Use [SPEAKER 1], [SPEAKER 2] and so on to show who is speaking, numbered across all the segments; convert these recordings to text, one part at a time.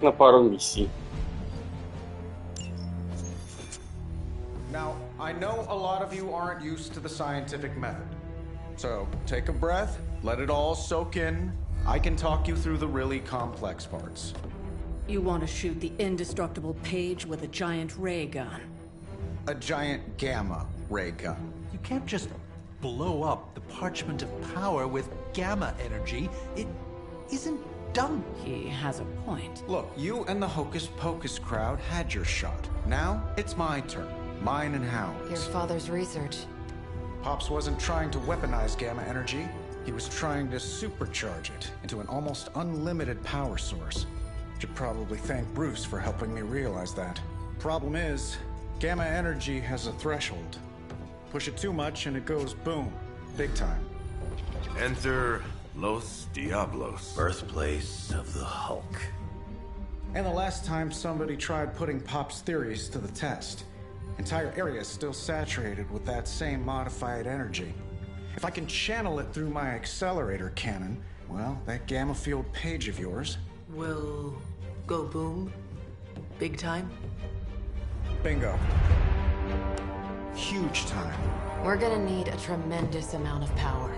[SPEAKER 1] na parą misji.
[SPEAKER 2] Now, I know a lot of you aren't used to the scientific method. So, take a breath, let it all soak in. I can talk you through the really complex parts.
[SPEAKER 3] You want to shoot the indestructible Page with a giant ray gun.
[SPEAKER 2] A giant gamma ray gun.
[SPEAKER 4] You can't just blow up the parchment of power with gamma energy. It isn't done.
[SPEAKER 3] He has a point.
[SPEAKER 2] Look, you and the Hocus Pocus crowd had your shot. Now, it's my turn. Mine and Howard's.
[SPEAKER 5] Your father's research.
[SPEAKER 2] Pops wasn't trying to weaponize gamma energy. He was trying to supercharge it into an almost unlimited power source. Should probably thank Bruce for helping me realize that. Problem is, gamma energy has a threshold. Push it too much and it goes boom. Big time.
[SPEAKER 6] Enter Los Diablos.
[SPEAKER 7] Birthplace of the Hulk.
[SPEAKER 2] And the last time somebody tried putting Pop's theories to the test, entire area is still saturated with that same modified energy. If I can channel it through my accelerator cannon, well, that gamma field Page of yours
[SPEAKER 8] will go boom? Big time?
[SPEAKER 2] Bingo. Huge time.
[SPEAKER 5] We're gonna need a tremendous amount of power.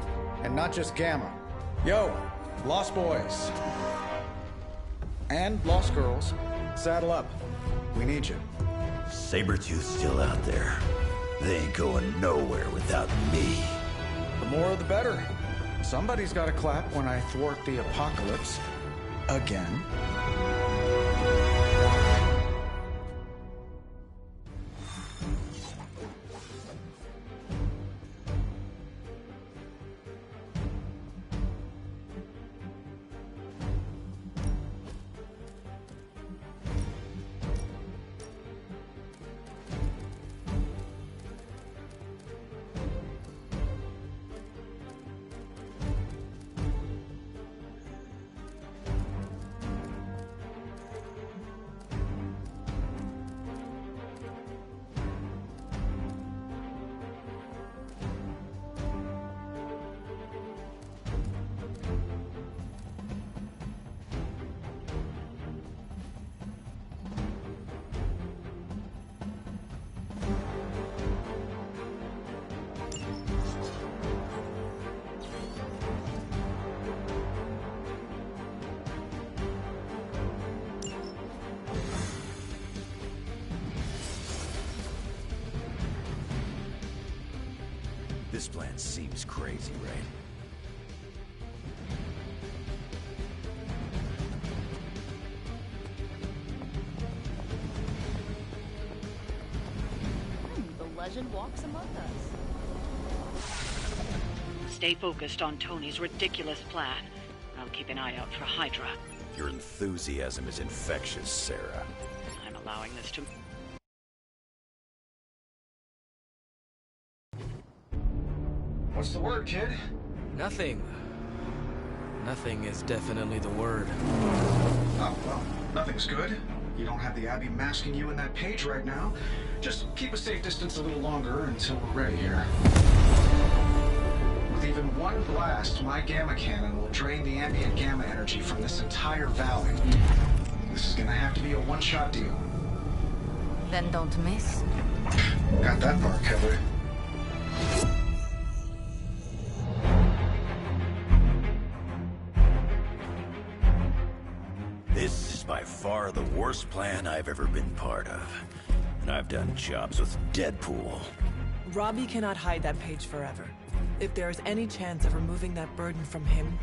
[SPEAKER 2] And not just gamma. Yo, Lost Boys. And Lost Girls, saddle up. We need you.
[SPEAKER 7] Sabretooth's still out there. They ain't going nowhere without me.
[SPEAKER 2] The more the better. Somebody's gotta clap when I thwart the apocalypse. Again.
[SPEAKER 7] This plan seems crazy, right?
[SPEAKER 9] The legend walks among us.
[SPEAKER 3] Stay focused on Tony's ridiculous plan. I'll keep an eye out for Hydra.
[SPEAKER 7] Your enthusiasm is infectious, Sarah.
[SPEAKER 3] I'm allowing this to...
[SPEAKER 2] What's the word, kid?
[SPEAKER 10] Nothing. Nothing is definitely the word.
[SPEAKER 2] Oh, well, nothing's good. You don't have the Abbey masking you in that Page right now. Just keep a safe distance a little longer until we're ready here. With even one blast, my gamma cannon will drain the ambient gamma energy from this entire valley. This is gonna have to be a one-shot deal.
[SPEAKER 5] Then don't miss.
[SPEAKER 2] Got that part covered.
[SPEAKER 7] This is by far the worst plan I've ever been part of. And I've done jobs with Deadpool.
[SPEAKER 8] Robbie cannot hide that Page forever. If there is any chance of removing that burden from him...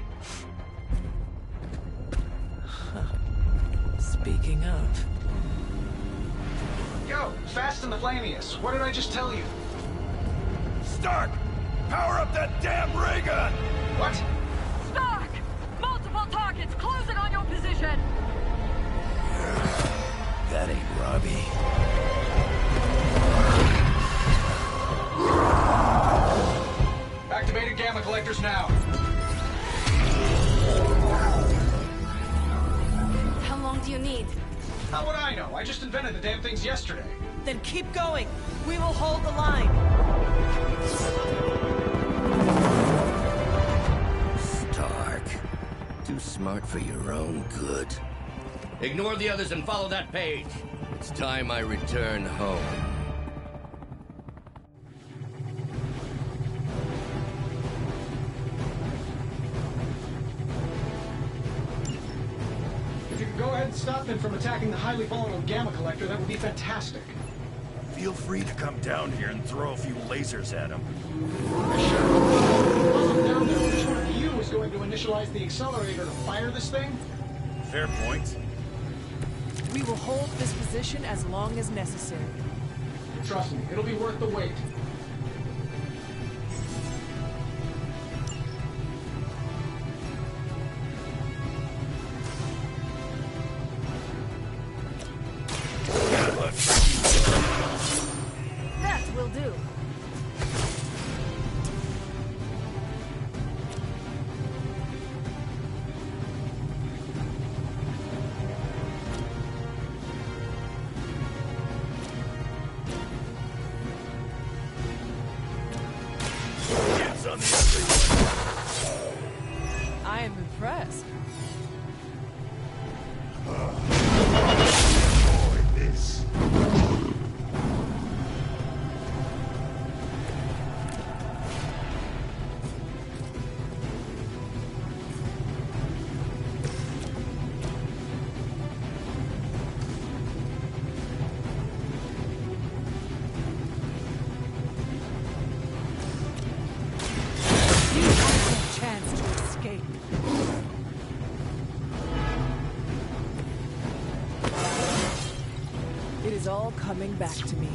[SPEAKER 8] Speaking of...
[SPEAKER 2] Yo, Fast and the Flamius, what did I just tell you?
[SPEAKER 6] Stark! Power up that damn ray gun!
[SPEAKER 2] What?
[SPEAKER 9] Stark! Multiple targets closing on your position!
[SPEAKER 7] That ain't Robbie.
[SPEAKER 2] Activated gamma collectors now.
[SPEAKER 5] How long do you need?
[SPEAKER 2] How would I know? I just invented the damn things yesterday.
[SPEAKER 8] Then keep going. We will hold the line.
[SPEAKER 7] Stark. Too smart for your own good.
[SPEAKER 1] Ignore the others and follow that page. It's time I return home.
[SPEAKER 11] If you could go ahead and stop them from attacking the highly volatile Gamma Collector, that would be fantastic.
[SPEAKER 6] Feel free to come down here and throw a few lasers at him.
[SPEAKER 11] While I'm down there, which one of you is going to initialize the accelerator to fire this thing?
[SPEAKER 6] Fair point.
[SPEAKER 8] We will hold this position as long as necessary.
[SPEAKER 11] Trust me, it'll be worth the wait.
[SPEAKER 9] That will do.
[SPEAKER 6] Dibs on the ugly one.
[SPEAKER 8] I am impressed.
[SPEAKER 6] Enjoy this.
[SPEAKER 8] You have a chance to escape. It is all coming back to me.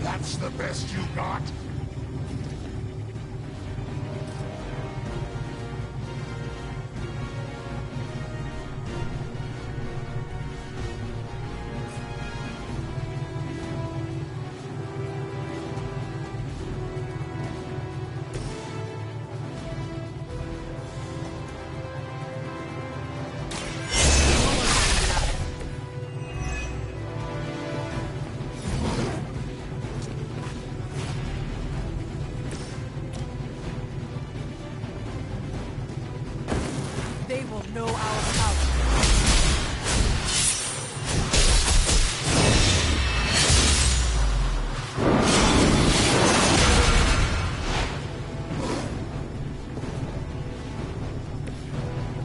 [SPEAKER 6] That's the best you got?
[SPEAKER 8] They will know our power.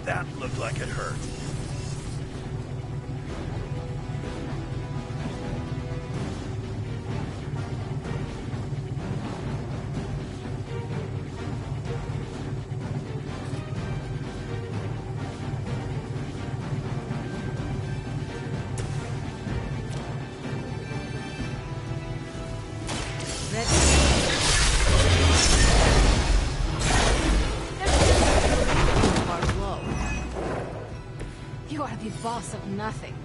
[SPEAKER 6] That looked like it hurt.
[SPEAKER 5] You are the boss of nothing.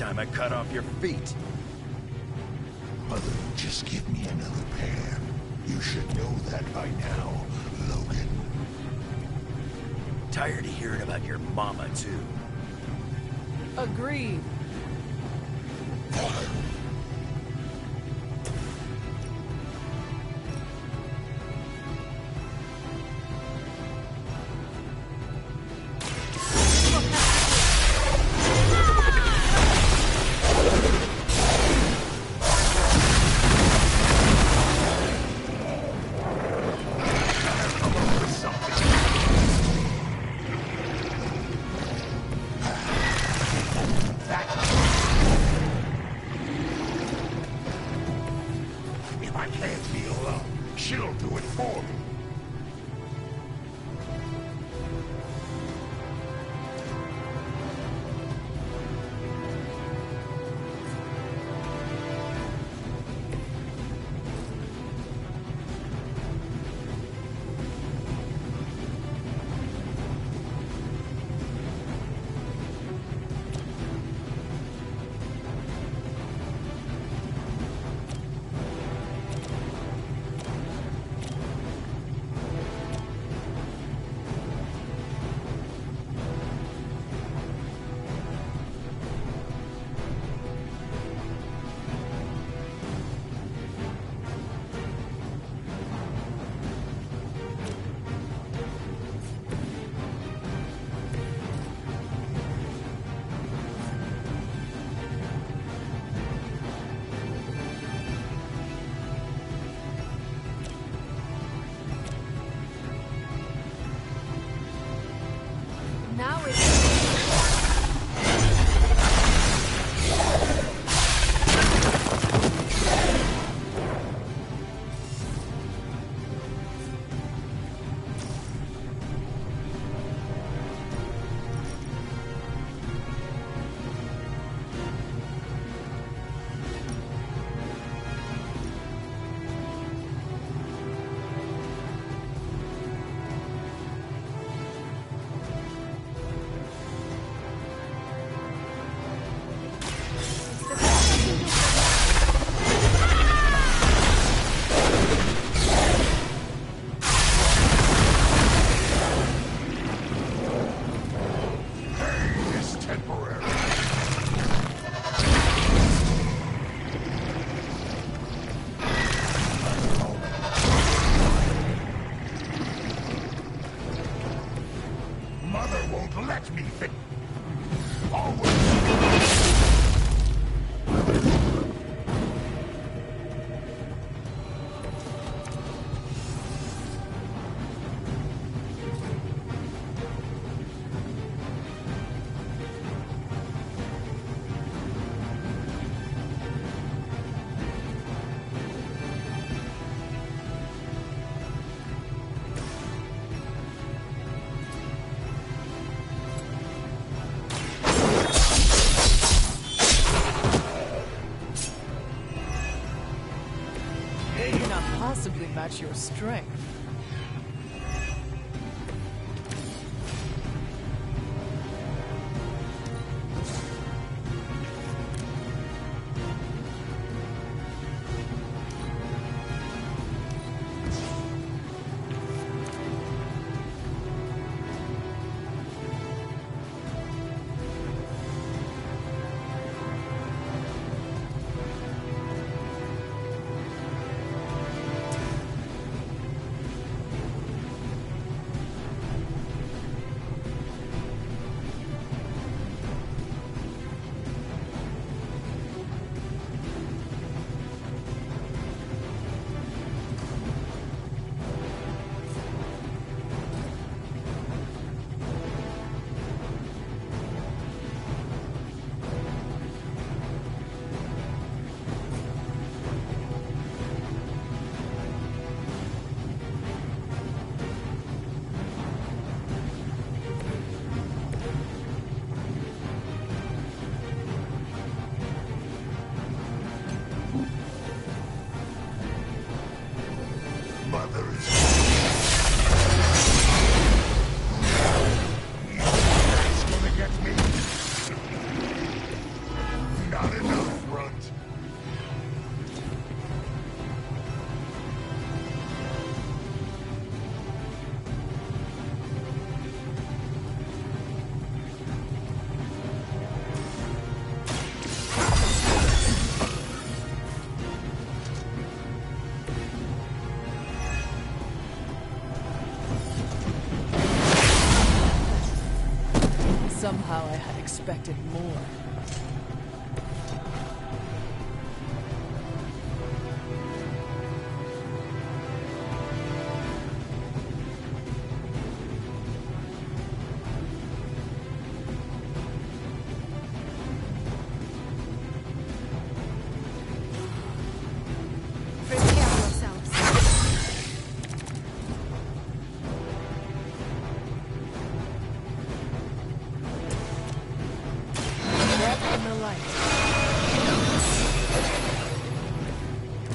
[SPEAKER 7] time I cut off your feet.
[SPEAKER 6] Mother, just give me another pair. You should know that by now, Logan.
[SPEAKER 7] Tired of hearing about your mama, too.
[SPEAKER 8] Agreed.
[SPEAKER 6] If I can't heal up, she'll do it for me.
[SPEAKER 5] Now it's...
[SPEAKER 6] Mother won't let me fit. Always.
[SPEAKER 8] They cannot possibly match your strength.
[SPEAKER 6] Mother is... That's gonna get me.
[SPEAKER 8] how I had expected more.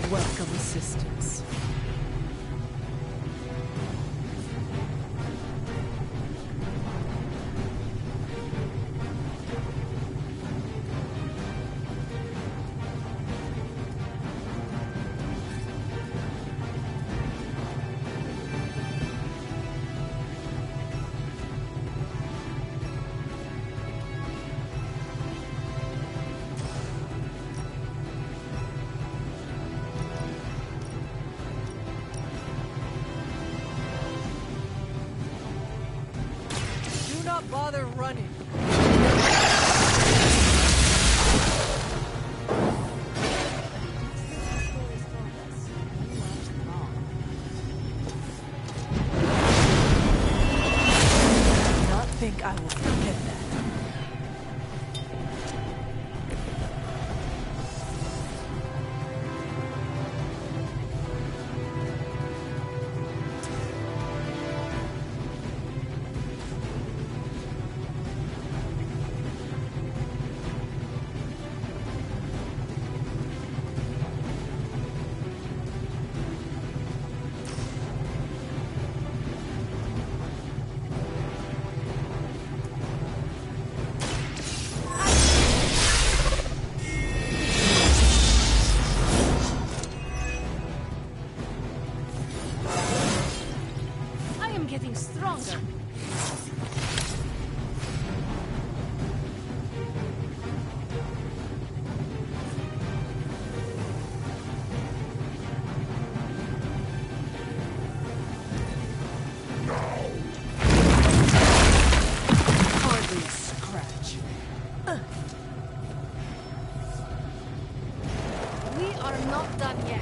[SPEAKER 8] Welcome assistance. Not bother running. Not think I will forget that.
[SPEAKER 5] Getting stronger.
[SPEAKER 8] Hardly a scratch.
[SPEAKER 5] We are not done yet.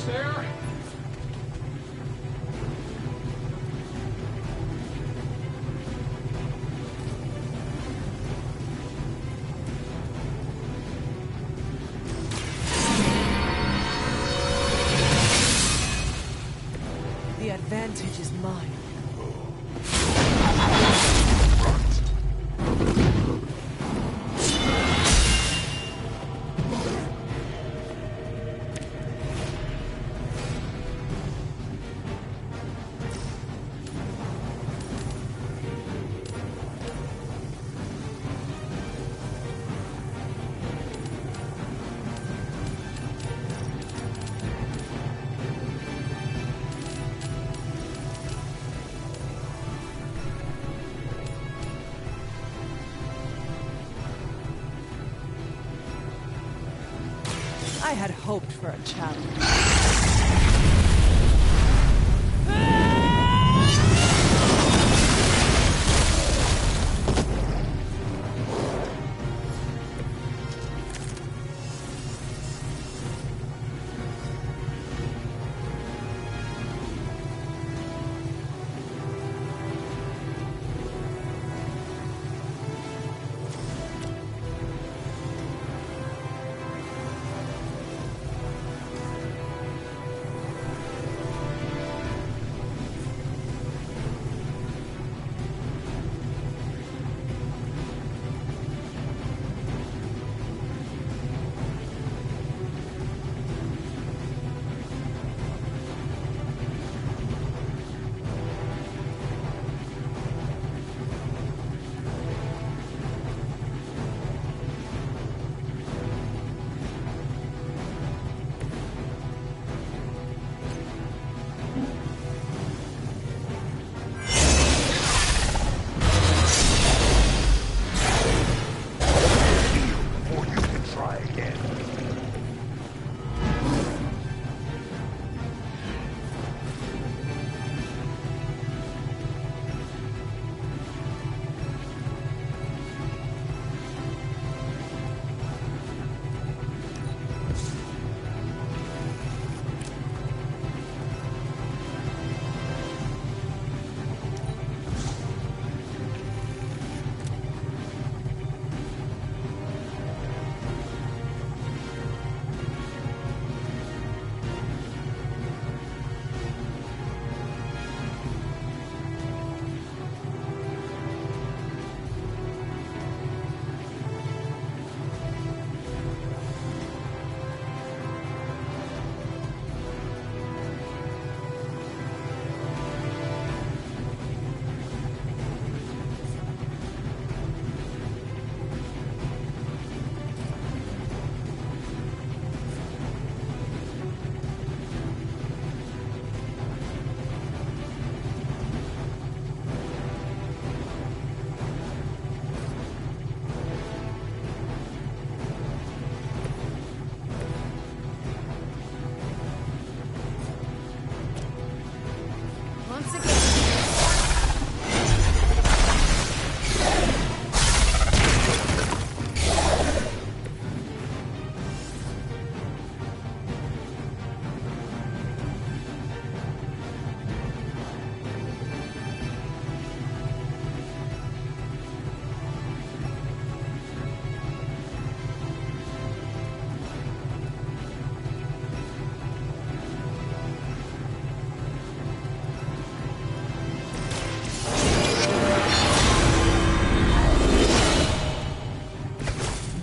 [SPEAKER 11] There.
[SPEAKER 8] The advantage is mine. I had hoped for a challenge.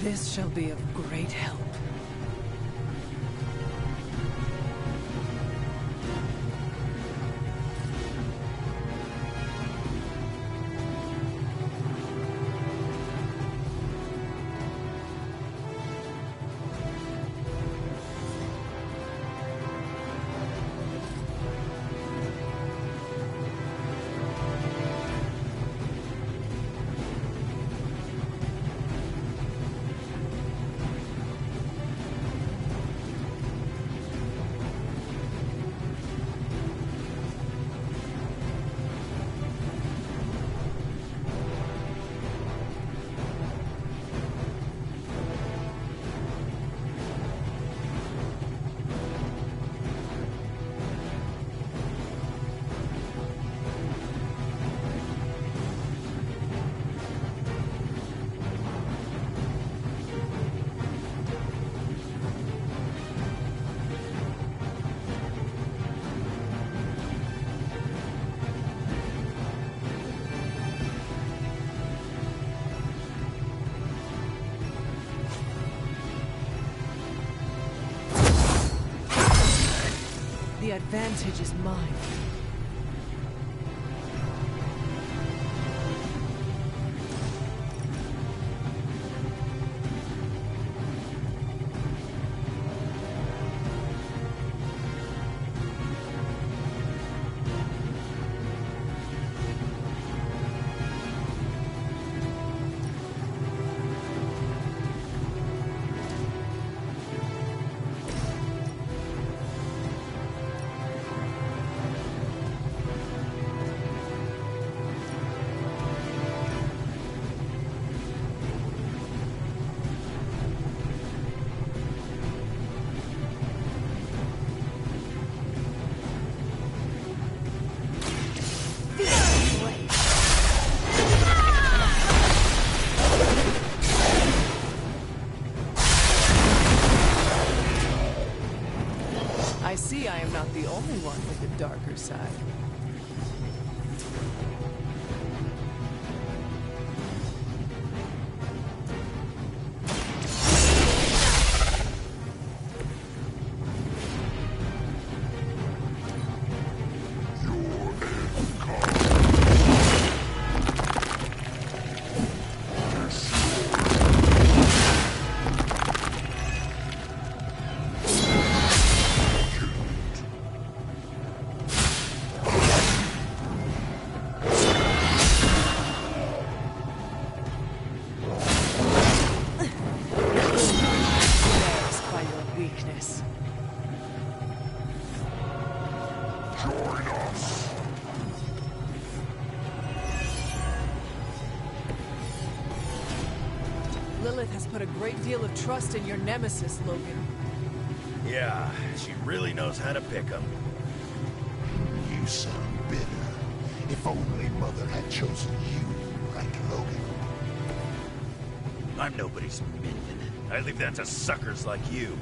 [SPEAKER 8] This shall be of great help. The advantage is mine. I see I am not the only one with a darker side. Lilith has put a great deal of trust in your nemesis, Logan.
[SPEAKER 7] Yeah, she really knows how to pick 'em.
[SPEAKER 6] You sound bitter. If only Mother had chosen you, right, Logan?
[SPEAKER 7] I'm nobody's minion. I leave that to suckers like you.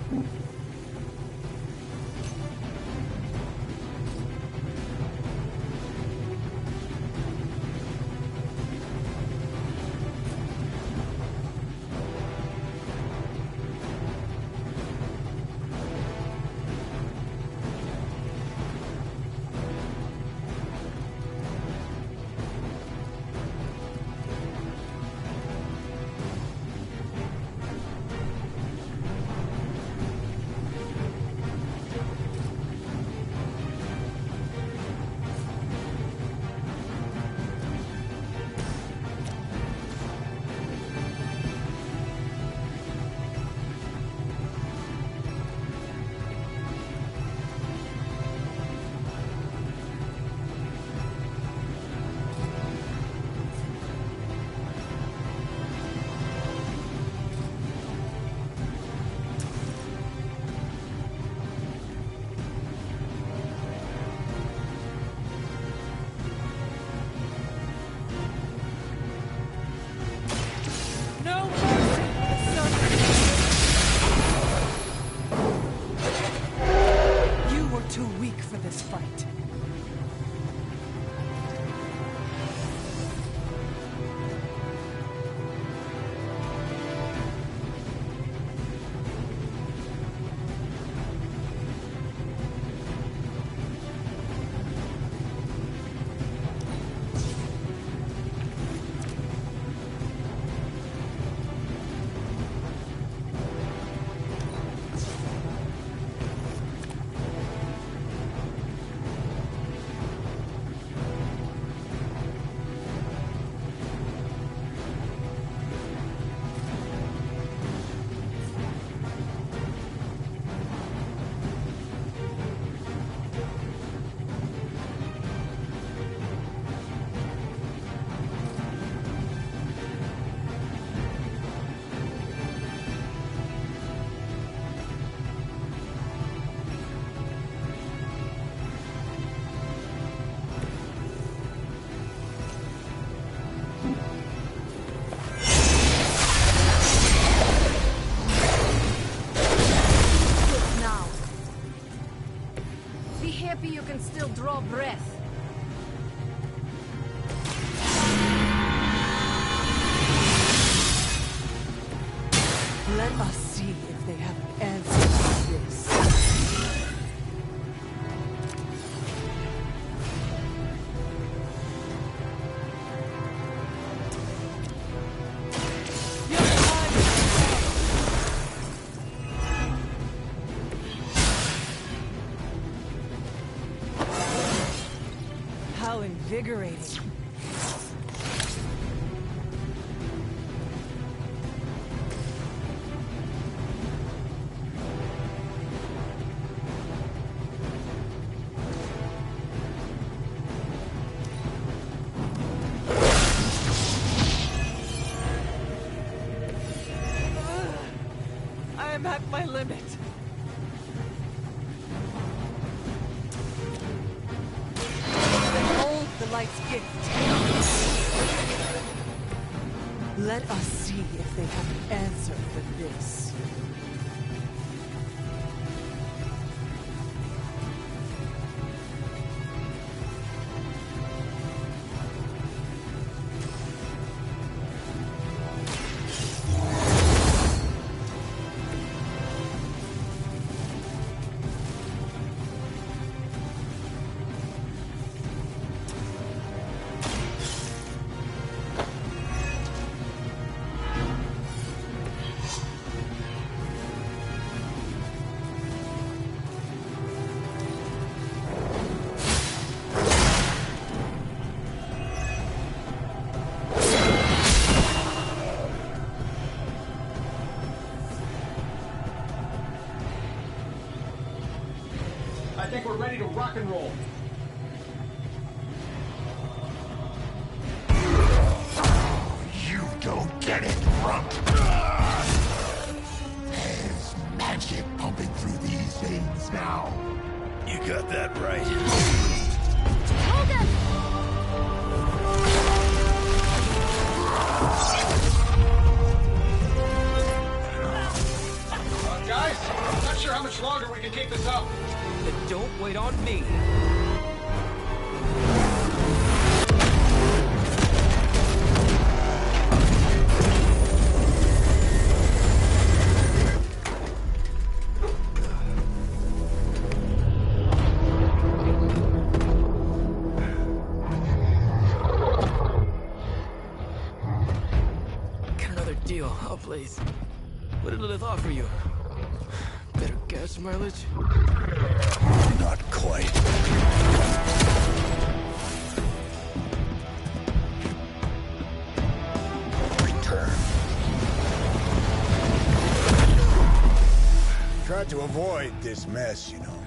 [SPEAKER 5] can still draw breath.
[SPEAKER 8] Let us see if they have an answer to this. How invigorating. I am at my limit. Behold the light's gift. Let us see if they have an answer for this.
[SPEAKER 11] I think we're ready to rock and roll.
[SPEAKER 6] You don't get it, Rump. There's magic pumping through these veins now.
[SPEAKER 7] You got that right.
[SPEAKER 5] Hold him!
[SPEAKER 11] Guys, I'm not sure how much longer we can keep this up.
[SPEAKER 10] Then don't wait on me. Get another deal, oh please. What did Lilith offer you? Better gas mileage?
[SPEAKER 7] Not quite. Return. Tried to avoid this mess, you know.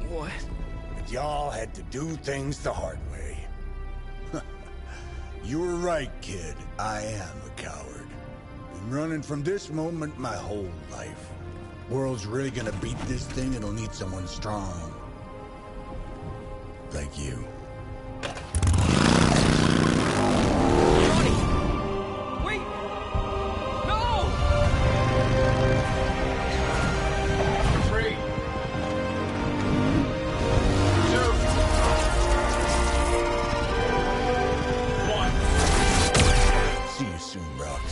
[SPEAKER 10] What?
[SPEAKER 7] But y'all had to do things the hard way. You were right, kid. I am a coward. Been running from this moment my whole life. World's really gonna beat this thing, it'll need someone strong. Like you.
[SPEAKER 10] Ronnie! Wait! No!
[SPEAKER 11] 3, 2, 1.
[SPEAKER 7] See you soon, Rox.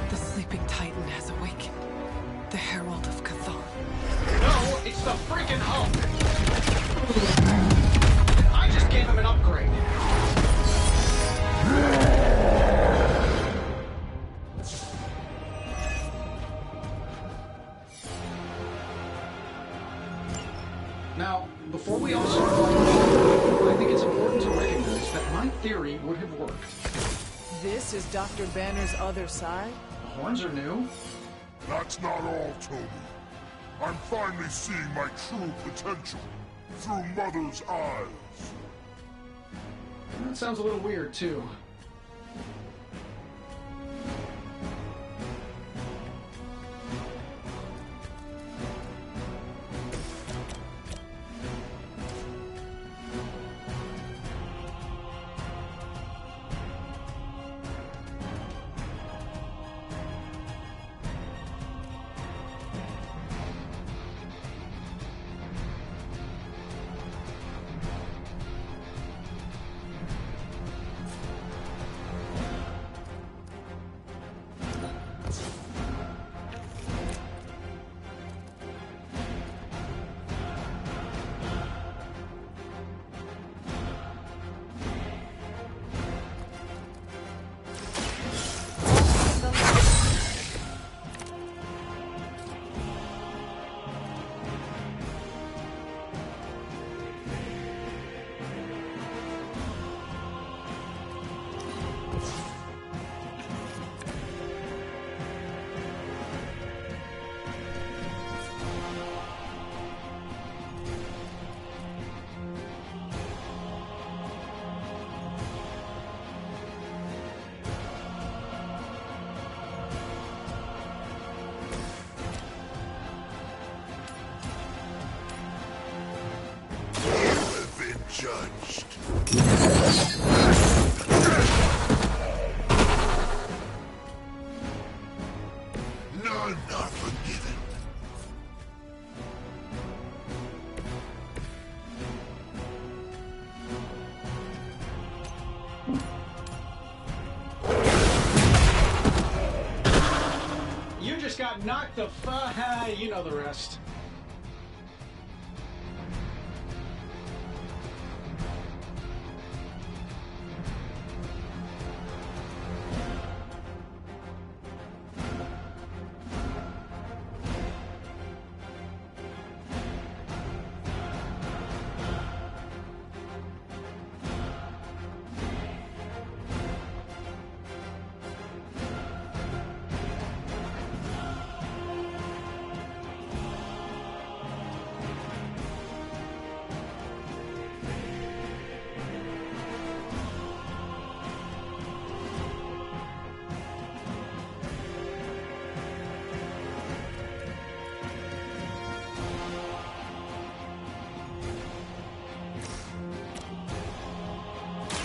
[SPEAKER 8] The sleeping titan has awakened. The herald of Cathar.
[SPEAKER 11] No, it's the freaking Hulk! I just gave him an upgrade. Now, before we all start fighting, I think it's important to recognize that my theory would have worked.
[SPEAKER 8] This is Dr. Banner's other side?
[SPEAKER 11] The horns are new.
[SPEAKER 6] That's not all, Tony. I'm finally seeing my true potential through Mother's eyes.
[SPEAKER 11] That sounds a little weird, too.
[SPEAKER 6] Judged. None are forgiven.
[SPEAKER 11] You just got knocked the you know the rest.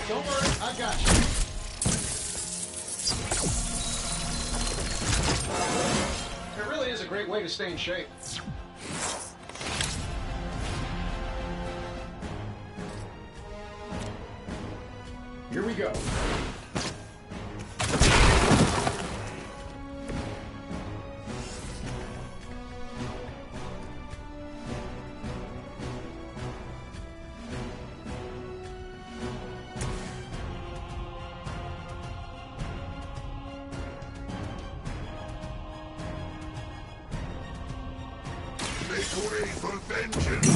[SPEAKER 11] Don't worry, I got you. It really is a great way to stay in shape. Here we go.
[SPEAKER 6] Make way for vengeance!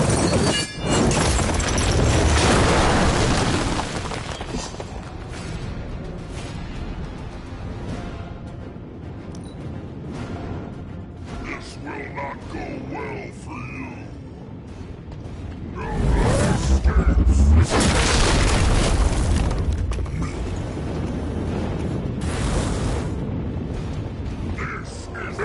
[SPEAKER 6] This will not go well for you. No escapes! This is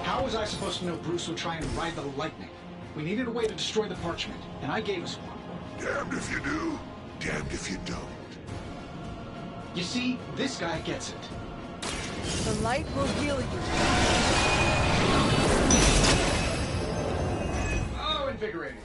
[SPEAKER 11] How was I supposed to know Bruce would try and ride the lightning? We needed a way to destroy the parchment, and I gave us one.
[SPEAKER 6] Damned if you do, damned if you don't.
[SPEAKER 11] You see, this guy gets it.
[SPEAKER 8] The light will heal you.
[SPEAKER 11] Oh, invigorating.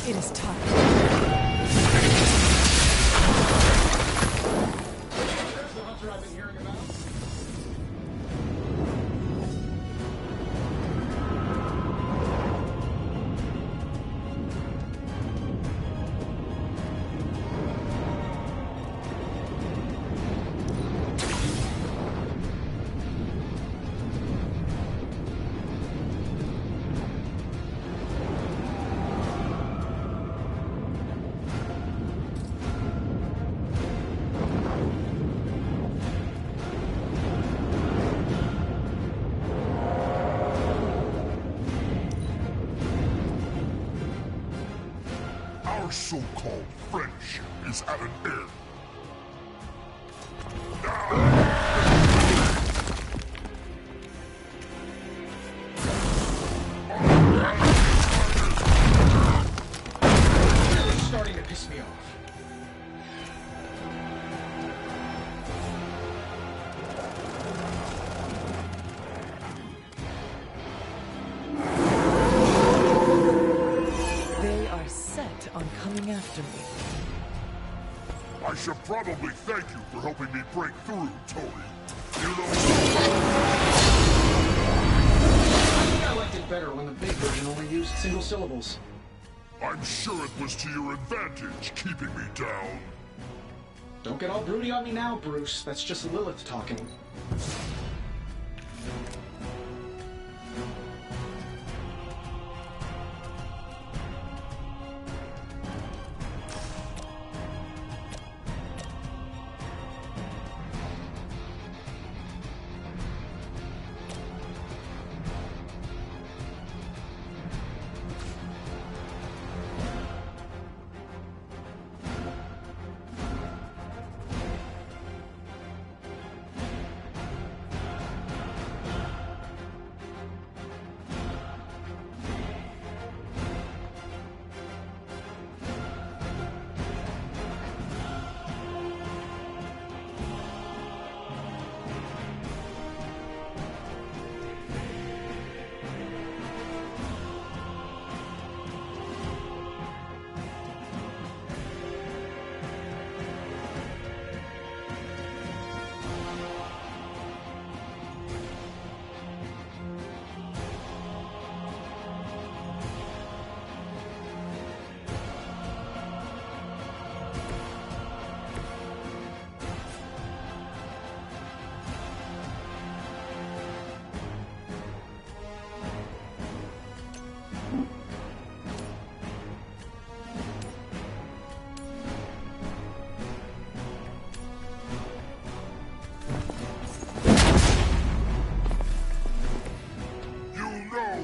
[SPEAKER 8] It is time.
[SPEAKER 11] There's the hunter I've been hearing about.
[SPEAKER 6] Our so-called friendship is at an end.
[SPEAKER 11] Really starting to piss me off.
[SPEAKER 8] They are set on coming after me.
[SPEAKER 6] I should probably thank you for helping me break through, Tony. You know,
[SPEAKER 11] I think I liked it better when the big version only used single syllables.
[SPEAKER 6] I'm sure it was to your advantage keeping me down.
[SPEAKER 11] Don't get all broody on me now, Bruce. That's just Lilith talking.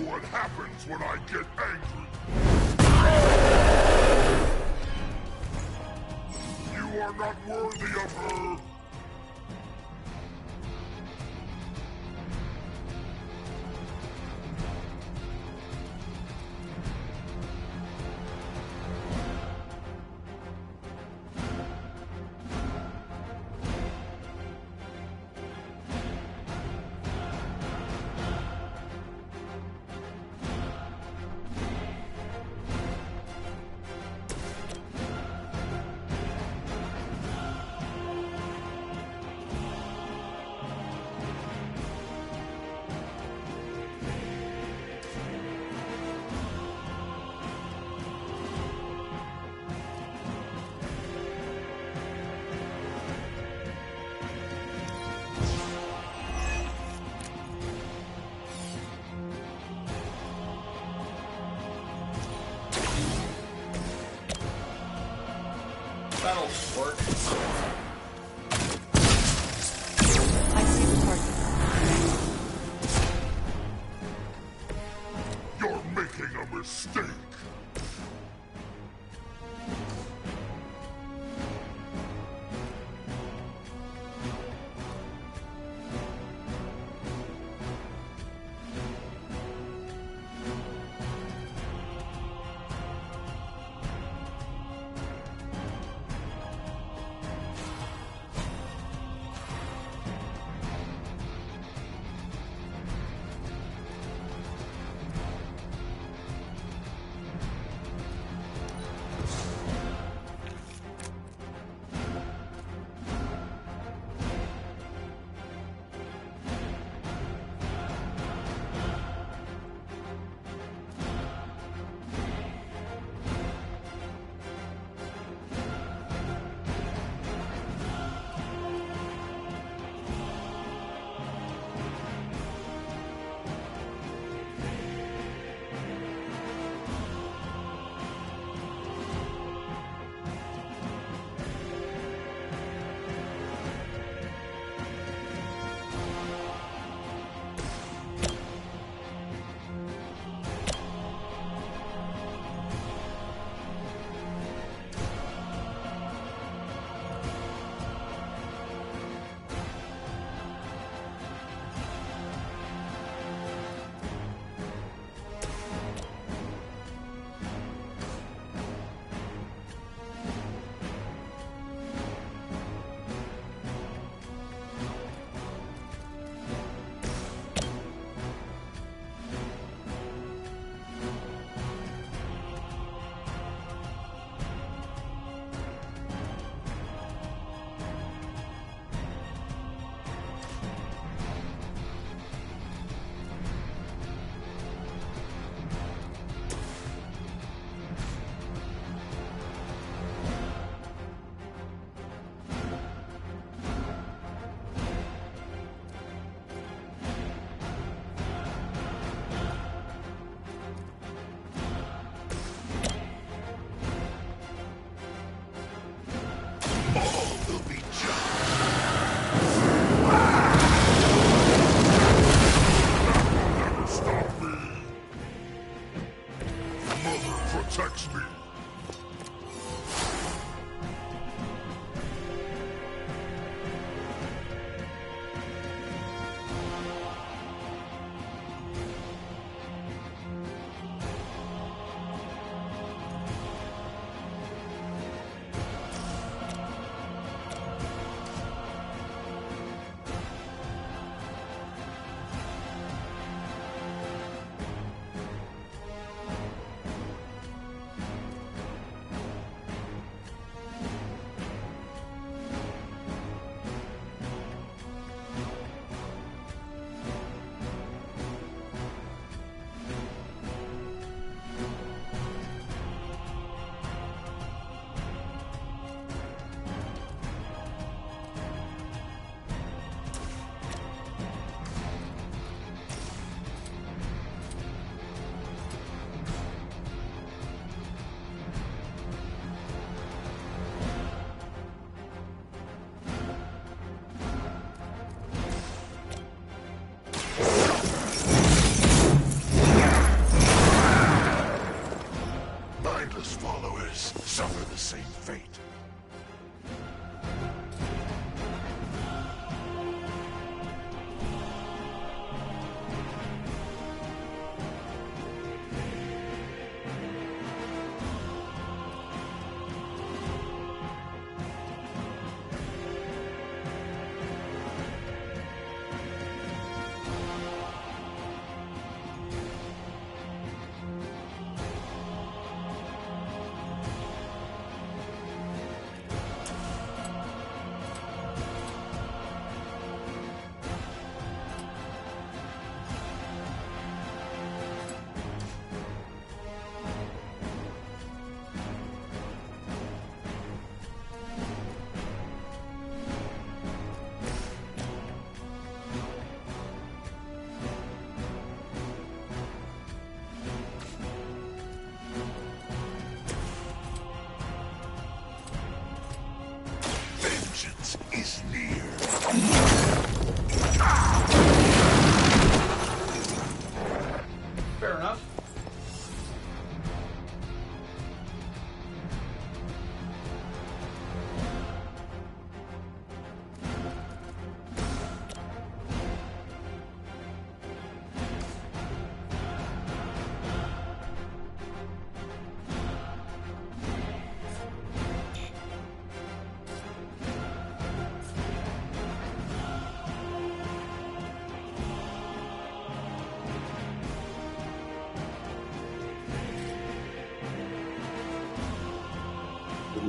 [SPEAKER 6] what happens when I get angry. You are not worthy of her.
[SPEAKER 11] That'll work.
[SPEAKER 8] I see the target.
[SPEAKER 6] You're making a mistake.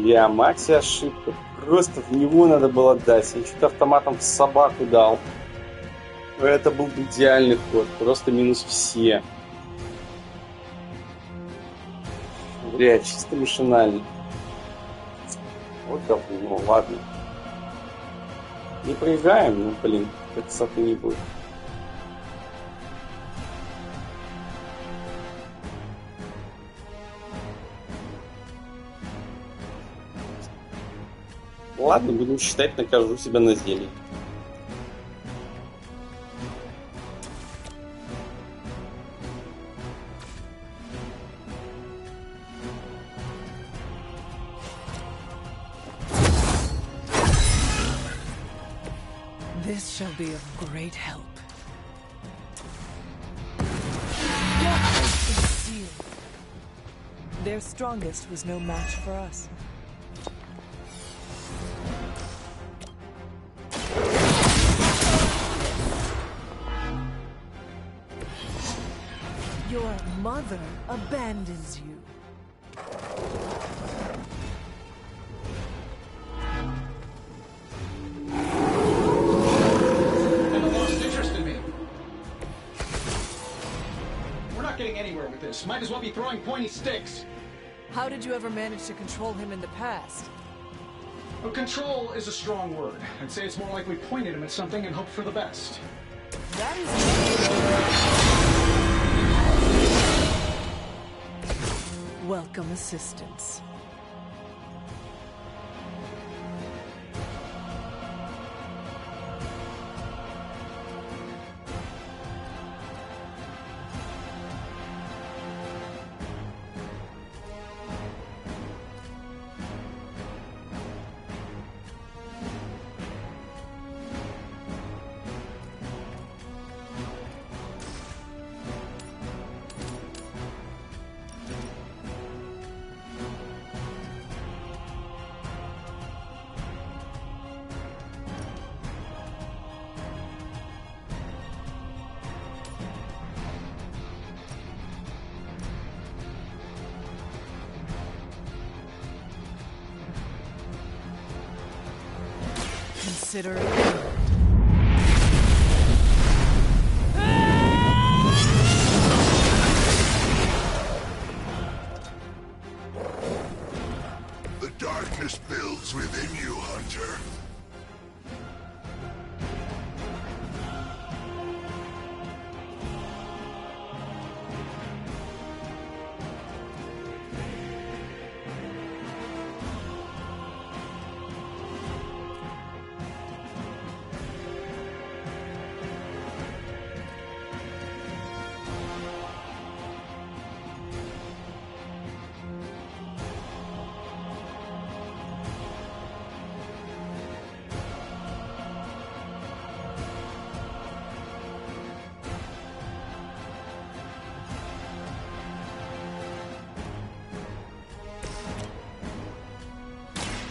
[SPEAKER 12] Бля, мать ошибка. Просто в него надо было дать. Я что-то автоматом в собаку дал. Это был бы идеальный ход. Просто минус все. Бля, чисто машинально. Вот говно, ладно. Не проиграем, ну блин, красоты не будет. Ладно, будем считать, накажу себя на зелье.
[SPEAKER 8] This shall be of great help. Their strongest was no match for us. Your mother abandons you.
[SPEAKER 11] Anywhere with this. Might as well be throwing pointy sticks.
[SPEAKER 8] How did you ever manage to control him in the past?
[SPEAKER 11] Well, control is a strong word. I'd say it's more like we pointed him at something and hoped for the best.
[SPEAKER 8] That is... Welcome assistance. Consider it.
[SPEAKER 6] The darkness builds within you, Hunter.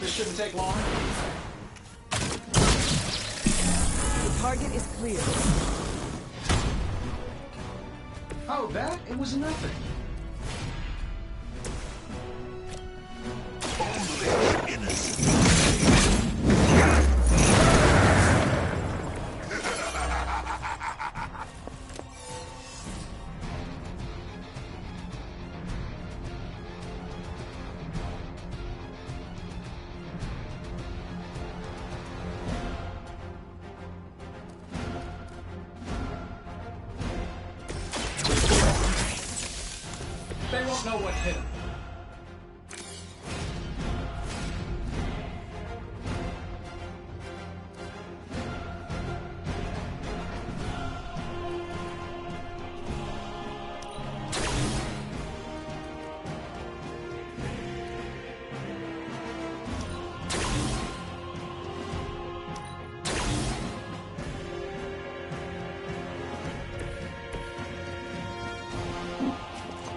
[SPEAKER 11] This shouldn't take long.
[SPEAKER 8] The target is clear.
[SPEAKER 11] Oh, that? It was nothing.
[SPEAKER 6] Only innocent.
[SPEAKER 11] They won't know what hit him.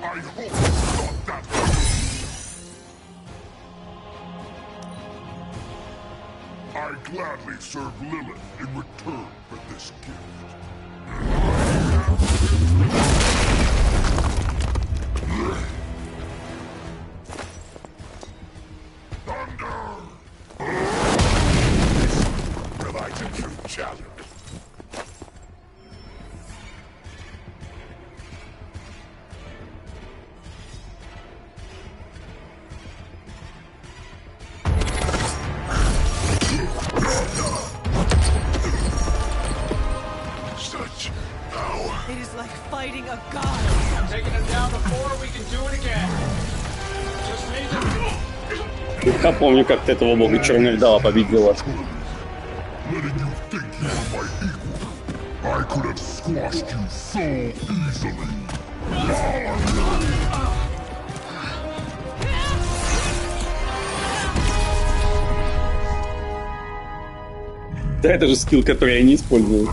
[SPEAKER 6] I hope not that. I gladly serve Lilith in return for this gift.
[SPEAKER 8] It is like fighting a god.
[SPEAKER 11] I'm taking him down before we can do it again. Just need to...
[SPEAKER 12] Я помню, как ты этого бога черного льда победила.
[SPEAKER 6] Letting you think you were my equal. I could have squashed you so easily.
[SPEAKER 12] Да, это же скилл, который я не использую.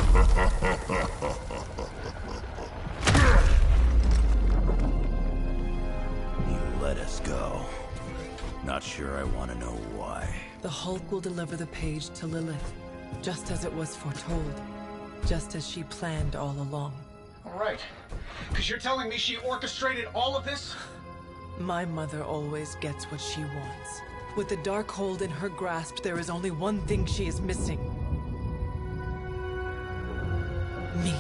[SPEAKER 13] Not sure I want to know why.
[SPEAKER 8] The Hulk will deliver the page to Lilith, just as it was foretold, just as she planned all along.
[SPEAKER 11] All right. Because you're telling me she orchestrated all of this?
[SPEAKER 8] My mother always gets what she wants. With the Darkhold in her grasp, there is only one thing she is missing. Me.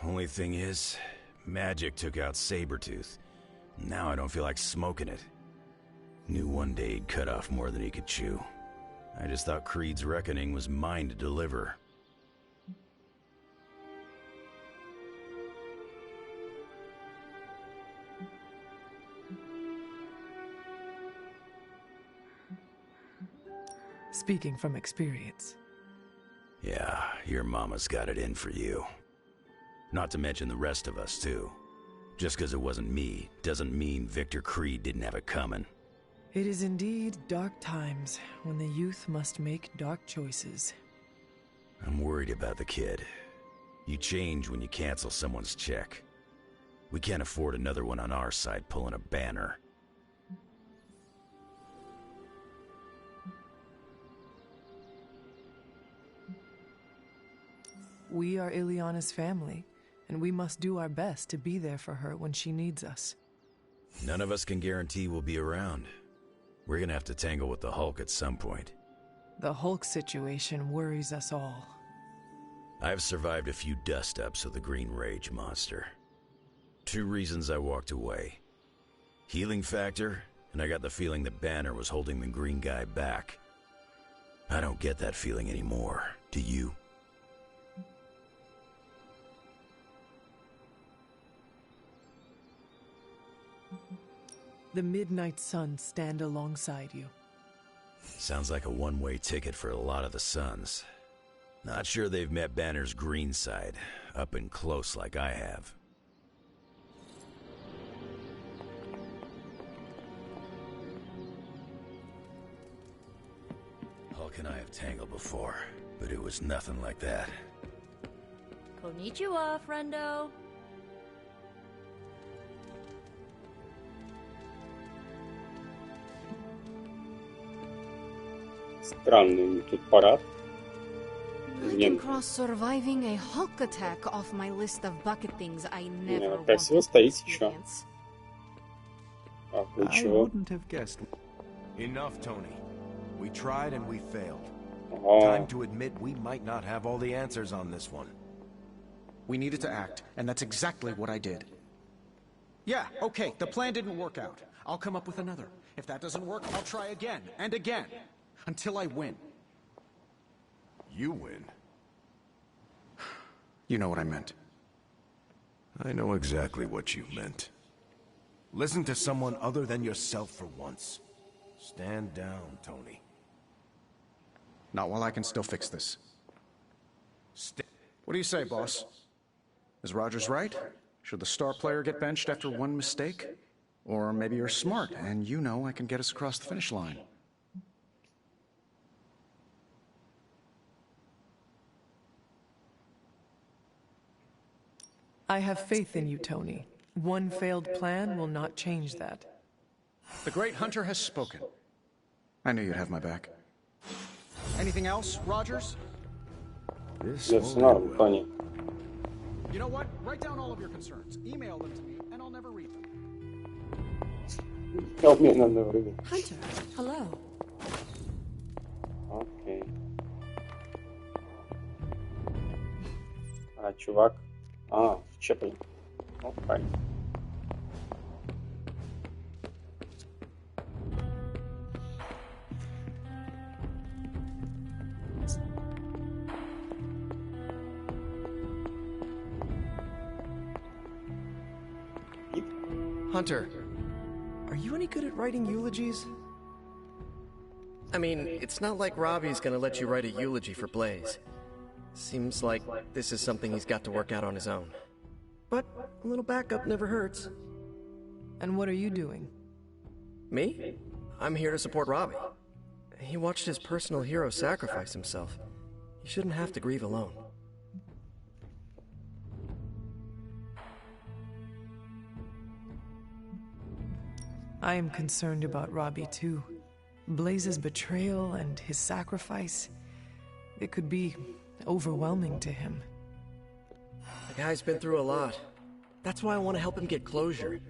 [SPEAKER 13] Only thing is, magic took out Sabretooth. Now I don't feel like smoking it. Knew one day he'd cut off more than he could chew. I just thought Creed's reckoning was mine to deliver.
[SPEAKER 8] Speaking from experience.
[SPEAKER 13] Yeah, your mama's got it in for you. Not to mention the rest of us, too. Just because it wasn't me, doesn't mean Victor Creed didn't have it coming.
[SPEAKER 8] It is indeed dark times, when the youth must make dark choices.
[SPEAKER 13] I'm worried about the kid. You change when you cancel someone's check. We can't afford another one on our side pulling a banner.
[SPEAKER 8] We are Ileana's family, and we must do our best to be there for her when she needs us.
[SPEAKER 13] None of us can guarantee we'll be around. We're gonna have to tangle with the Hulk at some point.
[SPEAKER 8] The Hulk situation worries us all.
[SPEAKER 13] I've survived a few dust-ups of the Green Rage monster. 2 reasons I walked away. Healing factor, and I got the feeling that Banner was holding the green guy back. I don't get that feeling anymore, do you?
[SPEAKER 8] The Midnight Suns stand alongside you.
[SPEAKER 13] Sounds like a one-way ticket for a lot of the Suns. Not sure they've met Banner's green side, up and close like I have. Hulk and I have tangled before, but it was nothing like that.
[SPEAKER 5] Konnichiwa, friendo.
[SPEAKER 12] Странный у них тут парад.
[SPEAKER 5] I can cross surviving a Hulk attack off my list of bucket things I never want
[SPEAKER 12] Красиво
[SPEAKER 5] to
[SPEAKER 12] стоите, чё?
[SPEAKER 5] experience.
[SPEAKER 12] А, вы
[SPEAKER 14] I
[SPEAKER 12] чего?
[SPEAKER 14] wouldn't have guessed.
[SPEAKER 15] Enough, Tony. We tried and we failed.
[SPEAKER 12] Ага.
[SPEAKER 15] Time to admit we might not have all the answers on this one.
[SPEAKER 2] We needed to act, and that's exactly what I did. Yeah, okay, the plan didn't work out. I'll come up with another. If that doesn't work, I'll try again and again. Until I win.
[SPEAKER 15] You win.
[SPEAKER 2] You know what I meant.
[SPEAKER 15] I know exactly what you meant. Listen to someone other than yourself for once. Stand down, Tony.
[SPEAKER 2] Not while I can still fix this. What do you say, boss? Is Rogers right? Should the star player get benched after one mistake? Or maybe you're smart, and you know I can get us across the finish line.
[SPEAKER 8] I have faith in you, Tony. One failed plan will not change that.
[SPEAKER 2] The great hunter has spoken. I knew you'd have my back.
[SPEAKER 11] Anything else, Rogers?
[SPEAKER 15] This
[SPEAKER 12] Yes,
[SPEAKER 15] won't
[SPEAKER 12] no,
[SPEAKER 15] go well.
[SPEAKER 12] Tony.
[SPEAKER 11] You know what? Write down all of your concerns. Email them to me, and I'll never read them.
[SPEAKER 12] Help me на время.
[SPEAKER 14] Hunter, hello.
[SPEAKER 12] Окей. А, чувак. А, Чеплин. Окей.
[SPEAKER 10] Hunter, are you any good at writing eulogies? I mean, it's not like Robbie's gonna let you write a eulogy for Blaze. Seems like this is something he's got to work out on his own. But a little backup never hurts.
[SPEAKER 8] And what are you doing?
[SPEAKER 10] Me? I'm here to support Robbie. He watched his personal hero sacrifice himself. He shouldn't have to grieve alone.
[SPEAKER 8] I am concerned about Robbie too. Blaze's betrayal and his sacrifice, it could be overwhelming to him.
[SPEAKER 10] The guy's been through a lot. That's why I want to help him get closure.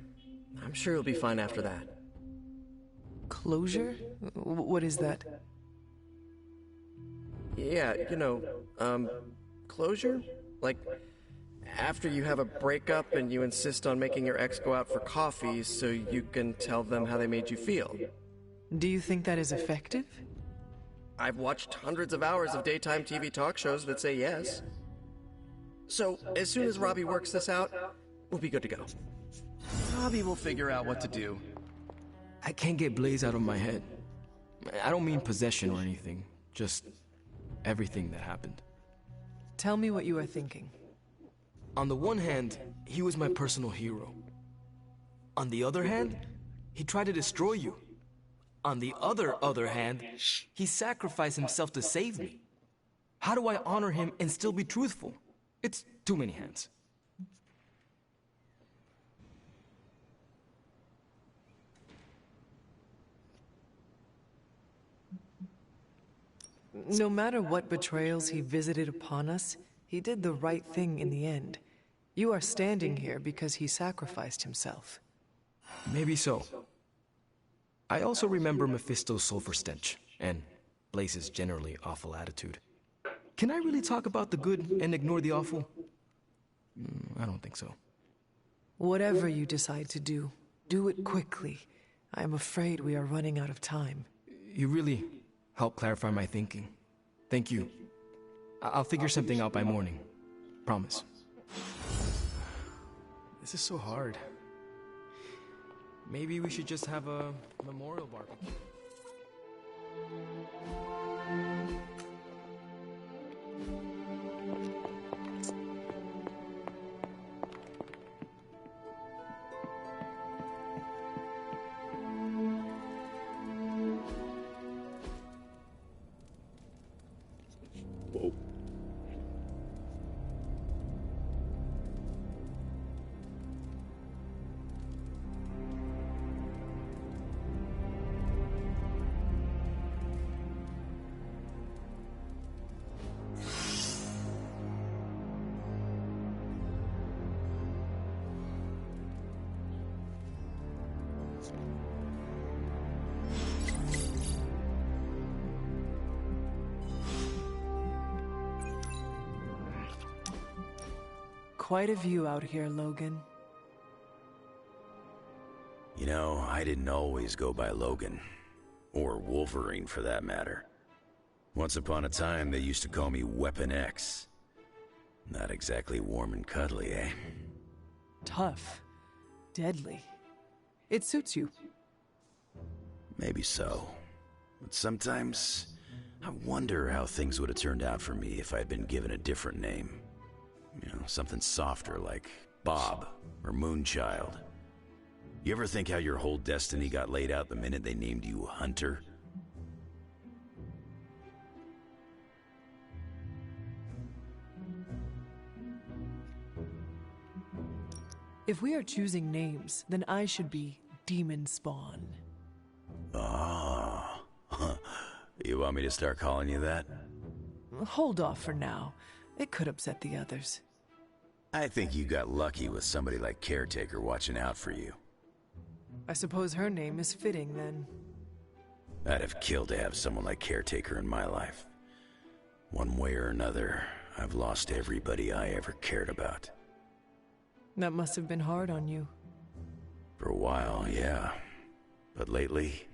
[SPEAKER 10] I'm sure he'll be fine after that.
[SPEAKER 8] Closure? What is that?
[SPEAKER 10] Yeah, closure? Like, after you have a breakup and you insist on making your ex go out for coffee so you can tell them how they made you feel.
[SPEAKER 8] Do you think that is effective?
[SPEAKER 10] I've watched hundreds of hours of daytime TV talk shows that say yes. So, as soon as Robbie works this out, we'll be good to go. Robbie will figure out what to do.
[SPEAKER 16] I can't get Blaze out of my head. I don't mean possession or anything, just everything that happened.
[SPEAKER 8] Tell me what you are thinking.
[SPEAKER 16] On the one hand, he was my personal hero. On the other hand, he tried to destroy you. On the other hand, he sacrificed himself to save me. How do I honor him and still be truthful? It's too many hands.
[SPEAKER 8] No matter what betrayals he visited upon us, he did the right thing in the end. You are standing here because he sacrificed himself.
[SPEAKER 16] Maybe so. I also remember Mephisto's sulfur stench, and Blaze's generally awful attitude. Can I really talk about the good and ignore the awful? I don't think so.
[SPEAKER 8] Whatever you decide to do, do it quickly. I am afraid we are running out of time.
[SPEAKER 16] You really helped clarify my thinking. Thank you. I'll figure something out by morning. Promise. This is so hard. Maybe we should just have a memorial barbecue.
[SPEAKER 8] Quite a view out here, Logan.
[SPEAKER 13] You know, I didn't always go by Logan. Or Wolverine, for that matter. Once upon a time, they used to call me Weapon X. Not exactly warm and cuddly, eh?
[SPEAKER 8] Tough. Deadly. It suits you.
[SPEAKER 13] Maybe so. But sometimes, I wonder how things would have turned out for me if I'd been given a different name. You know, something softer like Bob or Moonchild. You ever think how your whole destiny got laid out the minute they named you Hunter?
[SPEAKER 8] If we are choosing names, then I should be Demon Spawn.
[SPEAKER 13] Ah, you want me to start calling you that?
[SPEAKER 8] Hold off for now. It could upset the others.
[SPEAKER 13] I think you got lucky with somebody like Caretaker watching out for you.
[SPEAKER 8] I suppose her name is fitting, then.
[SPEAKER 13] I'd have killed to have someone like Caretaker in my life. One way or another, I've lost everybody I ever cared about.
[SPEAKER 8] That must have been hard on you.
[SPEAKER 13] For a while, yeah. But lately,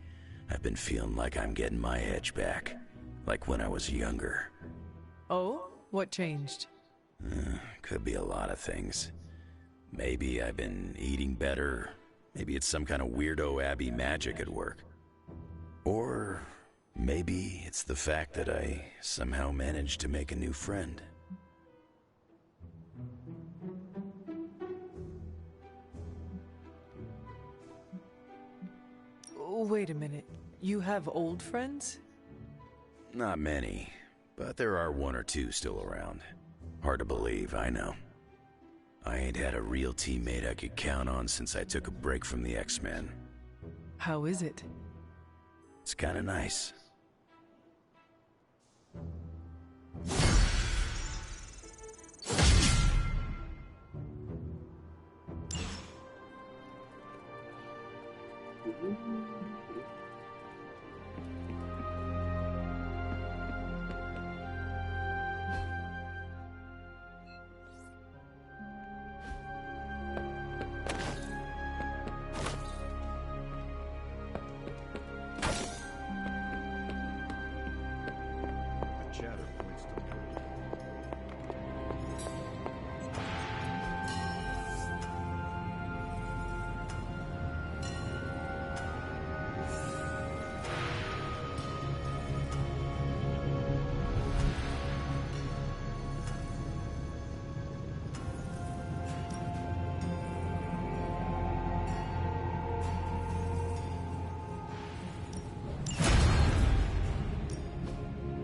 [SPEAKER 13] I've been feeling like I'm getting my edge back. Like when I was younger.
[SPEAKER 8] Oh? What changed?
[SPEAKER 13] Could be a lot of things. Maybe I've been eating better. Maybe it's some kind of weirdo Abbey magic at work. Or maybe it's the fact that I somehow managed to make a new friend.
[SPEAKER 8] Wait a minute. You have old friends?
[SPEAKER 13] Not many, but there are one or two still around. Hard to believe, I know. I ain't had a real teammate I could count on since I took a break from the X-Men.
[SPEAKER 8] How is it?
[SPEAKER 13] It's kinda nice.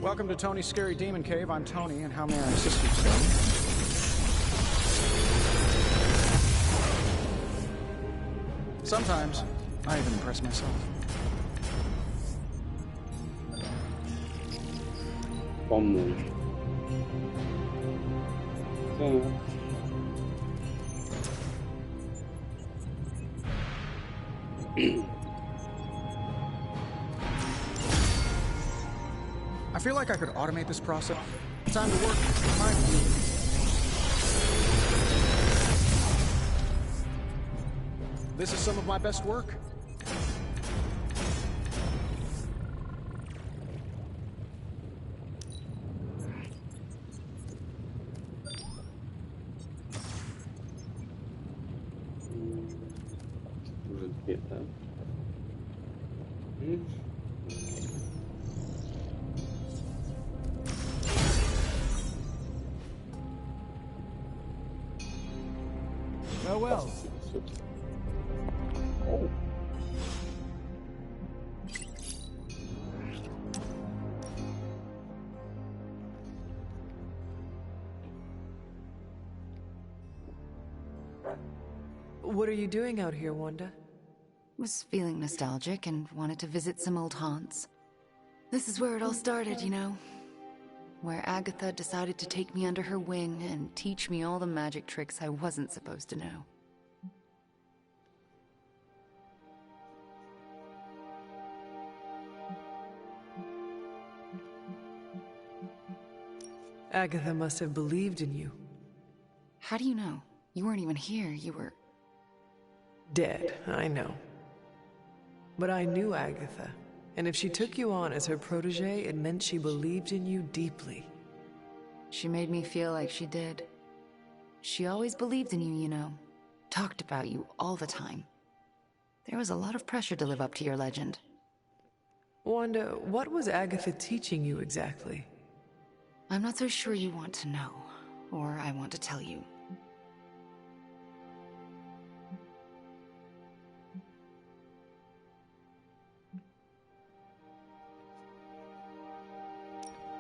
[SPEAKER 2] Welcome to Tony's Scary Demon Cave. I'm Tony, and how may I assist you today? Sometimes, I even impress myself.
[SPEAKER 12] Помочь.
[SPEAKER 2] I feel like I could automate this process. Time to work. This is some of my best work.
[SPEAKER 8] Well.
[SPEAKER 12] Oh.
[SPEAKER 8] What are you doing out here, Wanda?
[SPEAKER 5] Was feeling nostalgic and wanted to visit some old haunts. This is where it all started, you know. Where Agatha decided to take me under her wing and teach me all the magic tricks I wasn't supposed to know.
[SPEAKER 8] Agatha must have believed in you.
[SPEAKER 5] How do you know? You weren't even here, you were...
[SPEAKER 8] Dead, I know. But I knew Agatha, and if she took you on as her protege, it meant she believed in you deeply.
[SPEAKER 5] She made me feel like she did. She always believed in you, you know. Talked about you all the time. There was a lot of pressure to live up to your legend.
[SPEAKER 8] Wanda, what was Agatha teaching you exactly?
[SPEAKER 5] I'm not so sure you want to know, or I want to tell you.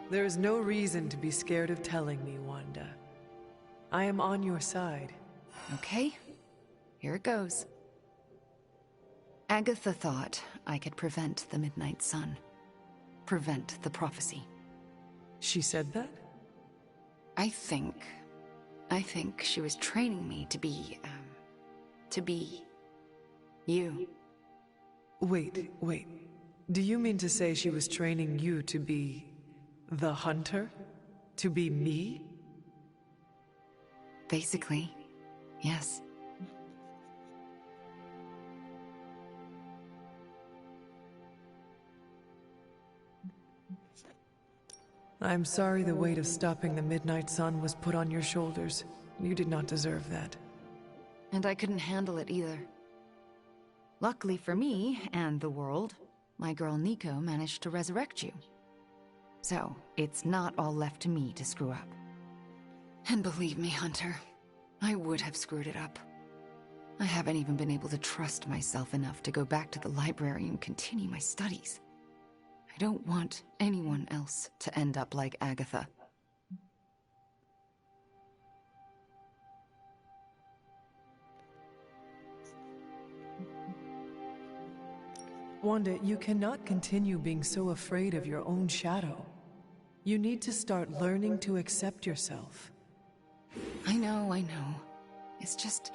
[SPEAKER 8] There is no reason to be scared of telling me, Wanda. I am on your side.
[SPEAKER 5] Okay, here it goes. Agatha thought I could prevent the Midnight Sun. prevent the prophecy.
[SPEAKER 8] She said that?
[SPEAKER 5] I think she was training me to be you.
[SPEAKER 8] Wait. Do you mean to say she was training you to be the hunter? To be me?
[SPEAKER 5] Basically, yes.
[SPEAKER 8] I'm sorry the weight of stopping the midnight sun was put on your shoulders. You did not deserve that.
[SPEAKER 5] And I couldn't handle it either. Luckily for me, and the world, my girl Nico managed to resurrect you. So, it's not all left to me to screw up. And believe me, Hunter, I would have screwed it up. I haven't even been able to trust myself enough to go back to the library and continue my studies. I don't want anyone else to end up like Agatha.
[SPEAKER 8] Wanda, you cannot continue being so afraid of your own shadow. You need to start learning to accept yourself.
[SPEAKER 5] I know. It's just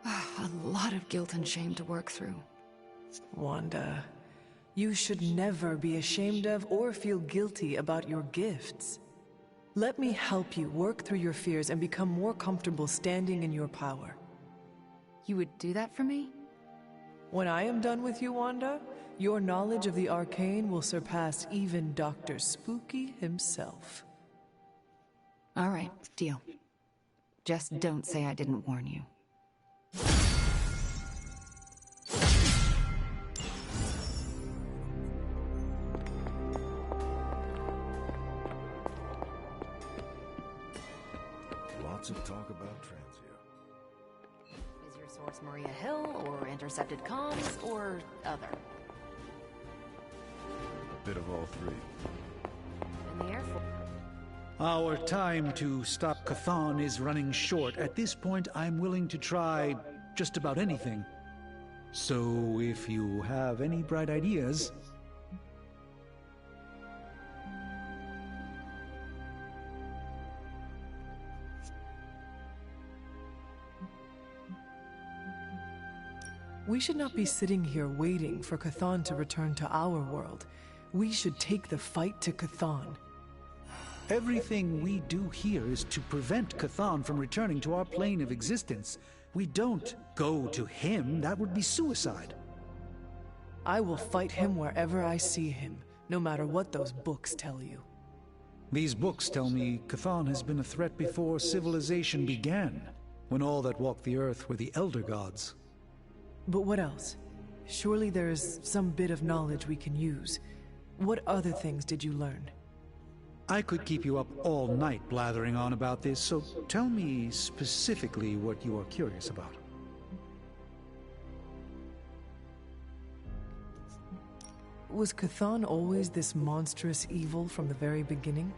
[SPEAKER 5] a lot of guilt and shame to work through.
[SPEAKER 8] Wanda, you should never be ashamed of or feel guilty about your gifts. Let me help you work through your fears and become more comfortable standing in your power.
[SPEAKER 5] You would do that for me?
[SPEAKER 8] When I am done with you, Wanda, your knowledge of the arcane will surpass even Dr. Spooky himself.
[SPEAKER 5] All right, deal. Just don't say I didn't warn you.
[SPEAKER 15] Lots of talk about Transio.
[SPEAKER 14] Is your source Maria Hill, or intercepted comms, or other?
[SPEAKER 15] A bit of all three.
[SPEAKER 14] In the Air Force.
[SPEAKER 2] Our time to stop Chthon is running short. At this point, I'm willing to try just about anything. So if you have any bright ideas...
[SPEAKER 8] We should not be sitting here waiting for Chthon to return to our world. We should take the fight to Chthon.
[SPEAKER 2] Everything we do here is to prevent Chthon from returning to our plane of existence. We don't go to him. That would be suicide.
[SPEAKER 8] I will fight him wherever I see him, no matter what those books tell you.
[SPEAKER 2] These books tell me Chthon has been a threat before civilization began, when all that walked the earth were the Elder Gods.
[SPEAKER 8] But what else? Surely there is some bit of knowledge we can use. What other things did you learn?
[SPEAKER 2] I could keep you up all night blathering on about this, so tell me specifically what you are curious about.
[SPEAKER 8] Was Chthon always this monstrous evil from the very beginning?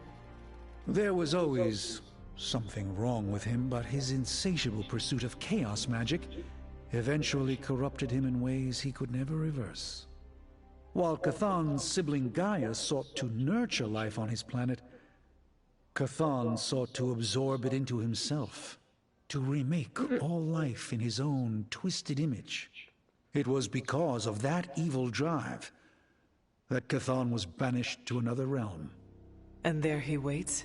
[SPEAKER 2] There was always something wrong with him, but his insatiable pursuit of chaos magic eventually corrupted him in ways he could never reverse. While Chthon's sibling Gaia sought to nurture life on his planet, Chthon sought to absorb it into himself, to remake all life in his own twisted image. It was because of that evil drive that Chthon was banished to another realm.
[SPEAKER 8] And there he waits,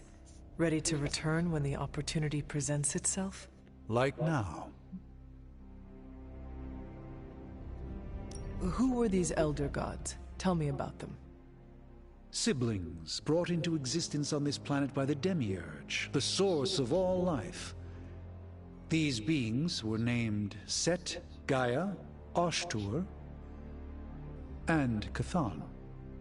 [SPEAKER 8] ready to return when the opportunity presents itself?
[SPEAKER 2] Like now.
[SPEAKER 8] Who were these Elder Gods? Tell me about them.
[SPEAKER 2] Siblings brought into existence on this planet by the Demiurge, the source of all life. These beings were named Set, Gaia, Oshtur, and Chthon.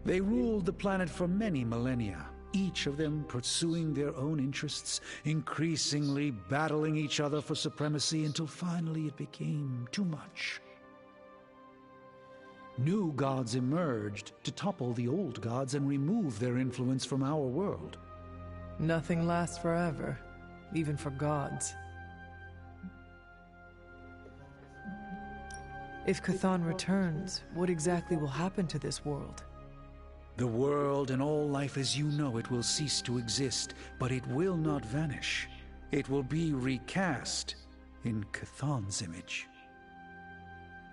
[SPEAKER 2] They ruled the planet for many millennia, each of them pursuing their own interests, increasingly battling each other for supremacy until finally it became too much. New gods emerged to topple the old gods and remove their influence from our world.
[SPEAKER 8] Nothing lasts forever, even for gods. If Chthon returns, what exactly will happen to this world?
[SPEAKER 2] The world and all life as you know it will cease to exist, but it will not vanish. It will be recast in Chthon's image.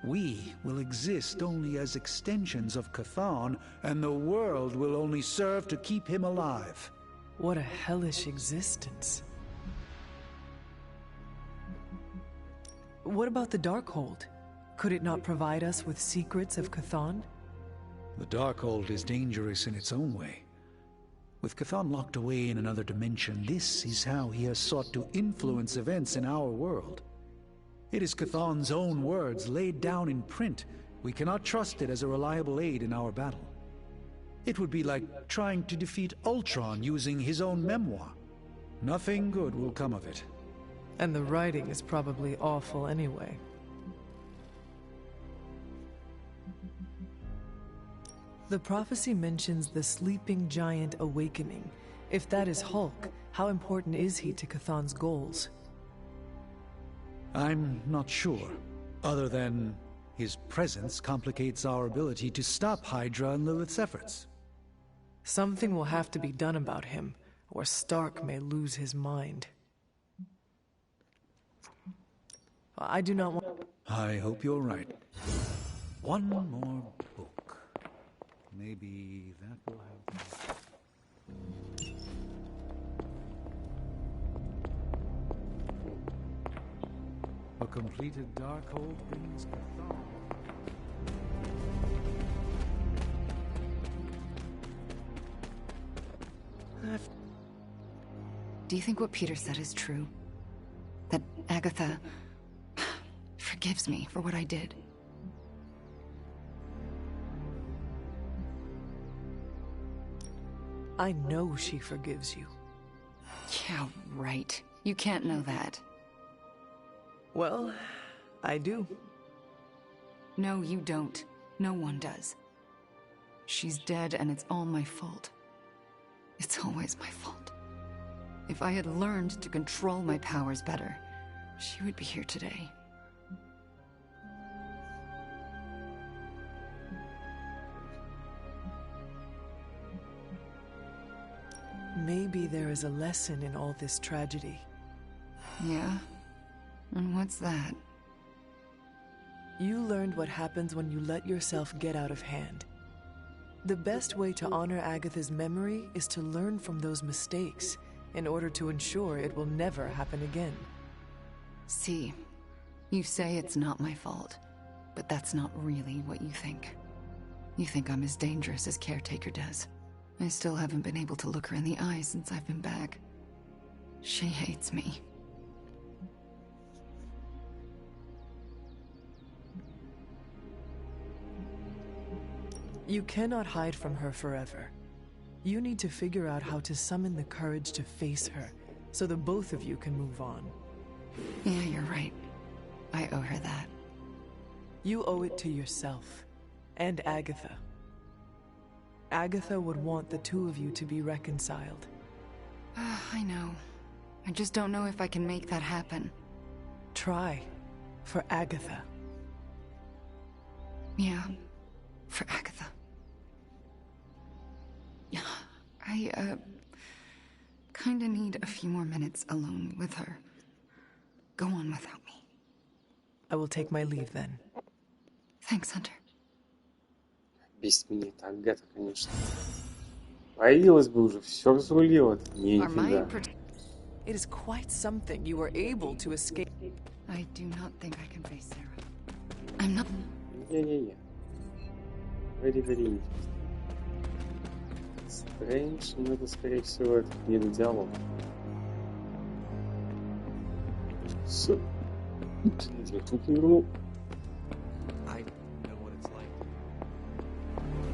[SPEAKER 2] We will exist only as extensions of Chthon, and the world will only serve to keep him alive.
[SPEAKER 8] What a hellish existence. What about the Darkhold? Could it not provide us with secrets of Chthon?
[SPEAKER 2] The Darkhold is dangerous in its own way. With Chthon locked away in another dimension, this is how he has sought to influence events in our world. It is Chthon's own words laid down in print. We cannot trust it as a reliable aid in our battle. It would be like trying to defeat Ultron using his own memoir. Nothing good will come of it.
[SPEAKER 8] And the writing is probably awful anyway. The prophecy mentions the sleeping giant awakening. If that is Hulk, how important is he to Chthon's goals?
[SPEAKER 2] I'm not sure, other than his presence complicates our ability to stop Hydra and Lilith's efforts.
[SPEAKER 8] Something will have to be done about him, or Stark may lose his mind. I do not want...
[SPEAKER 2] I hope you're right. One more book. Maybe that will help. A completed Darkhold brings Chthon.
[SPEAKER 5] Do you think what Peter said is true? That Agatha forgives me for what I did?
[SPEAKER 8] I know she forgives you.
[SPEAKER 5] Yeah, right. You can't know that.
[SPEAKER 8] Well, I do.
[SPEAKER 5] No, you don't. No one does. She's dead, and it's all my fault. It's always my fault. If I had learned to control my powers better, she would be here today.
[SPEAKER 8] Maybe there is a lesson in all this tragedy.
[SPEAKER 5] Yeah? And what's that?
[SPEAKER 8] You learned what happens when you let yourself get out of hand. The best way to honor Agatha's memory is to learn from those mistakes in order to ensure it will never happen again.
[SPEAKER 5] See, you say it's not my fault, but that's not really what you think. You think I'm as dangerous as Caretaker does. I still haven't been able to look her in the eye since I've been back. She hates me.
[SPEAKER 8] You cannot hide from her forever. You need to figure out how to summon the courage to face her, so the both of you can move on.
[SPEAKER 5] Yeah, you're right. I owe her that.
[SPEAKER 8] You owe it to yourself, and Agatha. Agatha would want the two of you to be reconciled.
[SPEAKER 5] I know. I just don't know if I can make that happen.
[SPEAKER 8] Try. For Agatha.
[SPEAKER 5] Yeah. For Agatha. I, kinda need a few more minutes alone with her. Go on without me.
[SPEAKER 8] I will take my leave then.
[SPEAKER 5] Thanks, Hunter.
[SPEAKER 12] Бесит меня эта Агата, конечно. Появилась бы уже, все разрулила. Нифига.
[SPEAKER 8] It is quite something you were able to escape.
[SPEAKER 5] I do not think I can face Sarah. I'm not...
[SPEAKER 12] Не-не-не. Very, very interesting. Strange, но это, скорее всего, это не диалог. С... Тут не вернул.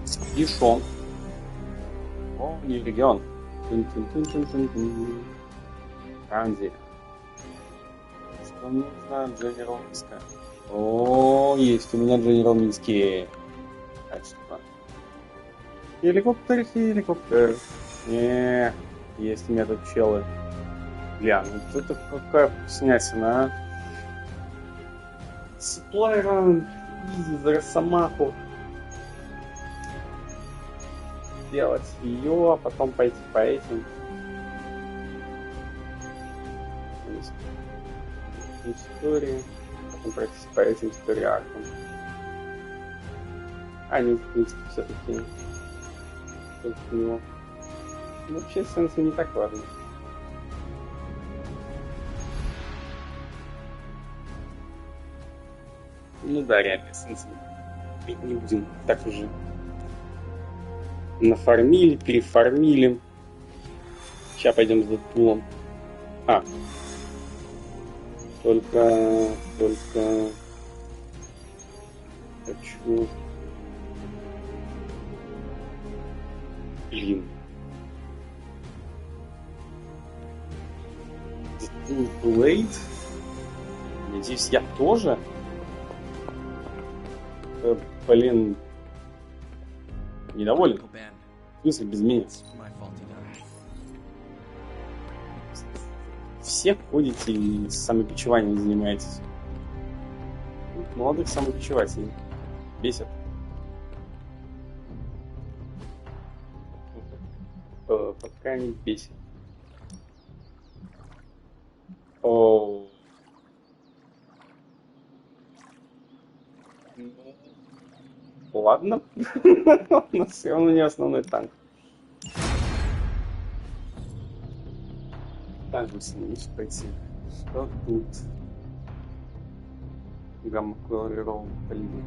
[SPEAKER 12] Спишом. О, не регион. Канди. Что нужно? Дженерал Миска. О, есть у меня Дженерал Миски. Качество. Хеликоптер. Не, есть у меня тут челы. Бля, ну это какая вкуснятина, а? Сплайрон, Росомаху. сделать ее, а потом пойти по этим. Истории. Потом пройтись по этим историаркам. Они, в принципе, все-таки у него. Вообще сенсы не так важны. Ну да, реально, сенсы не будем так уже. Нафармили, перефармили. Сейчас пойдем с Дэдпулом. Только хочу. Блин. Блейд? Надеюсь, я тоже? Блин. Недоволен. В смысле, без меня? Все ходите и самобичеванием занимаетесь. Молодых самобичевателей. Бесит. Пока не бесит. О. Ладно. У нас все равно не основной танк. Так, мы с пойти. Что тут? Гамма-колорировал полигон.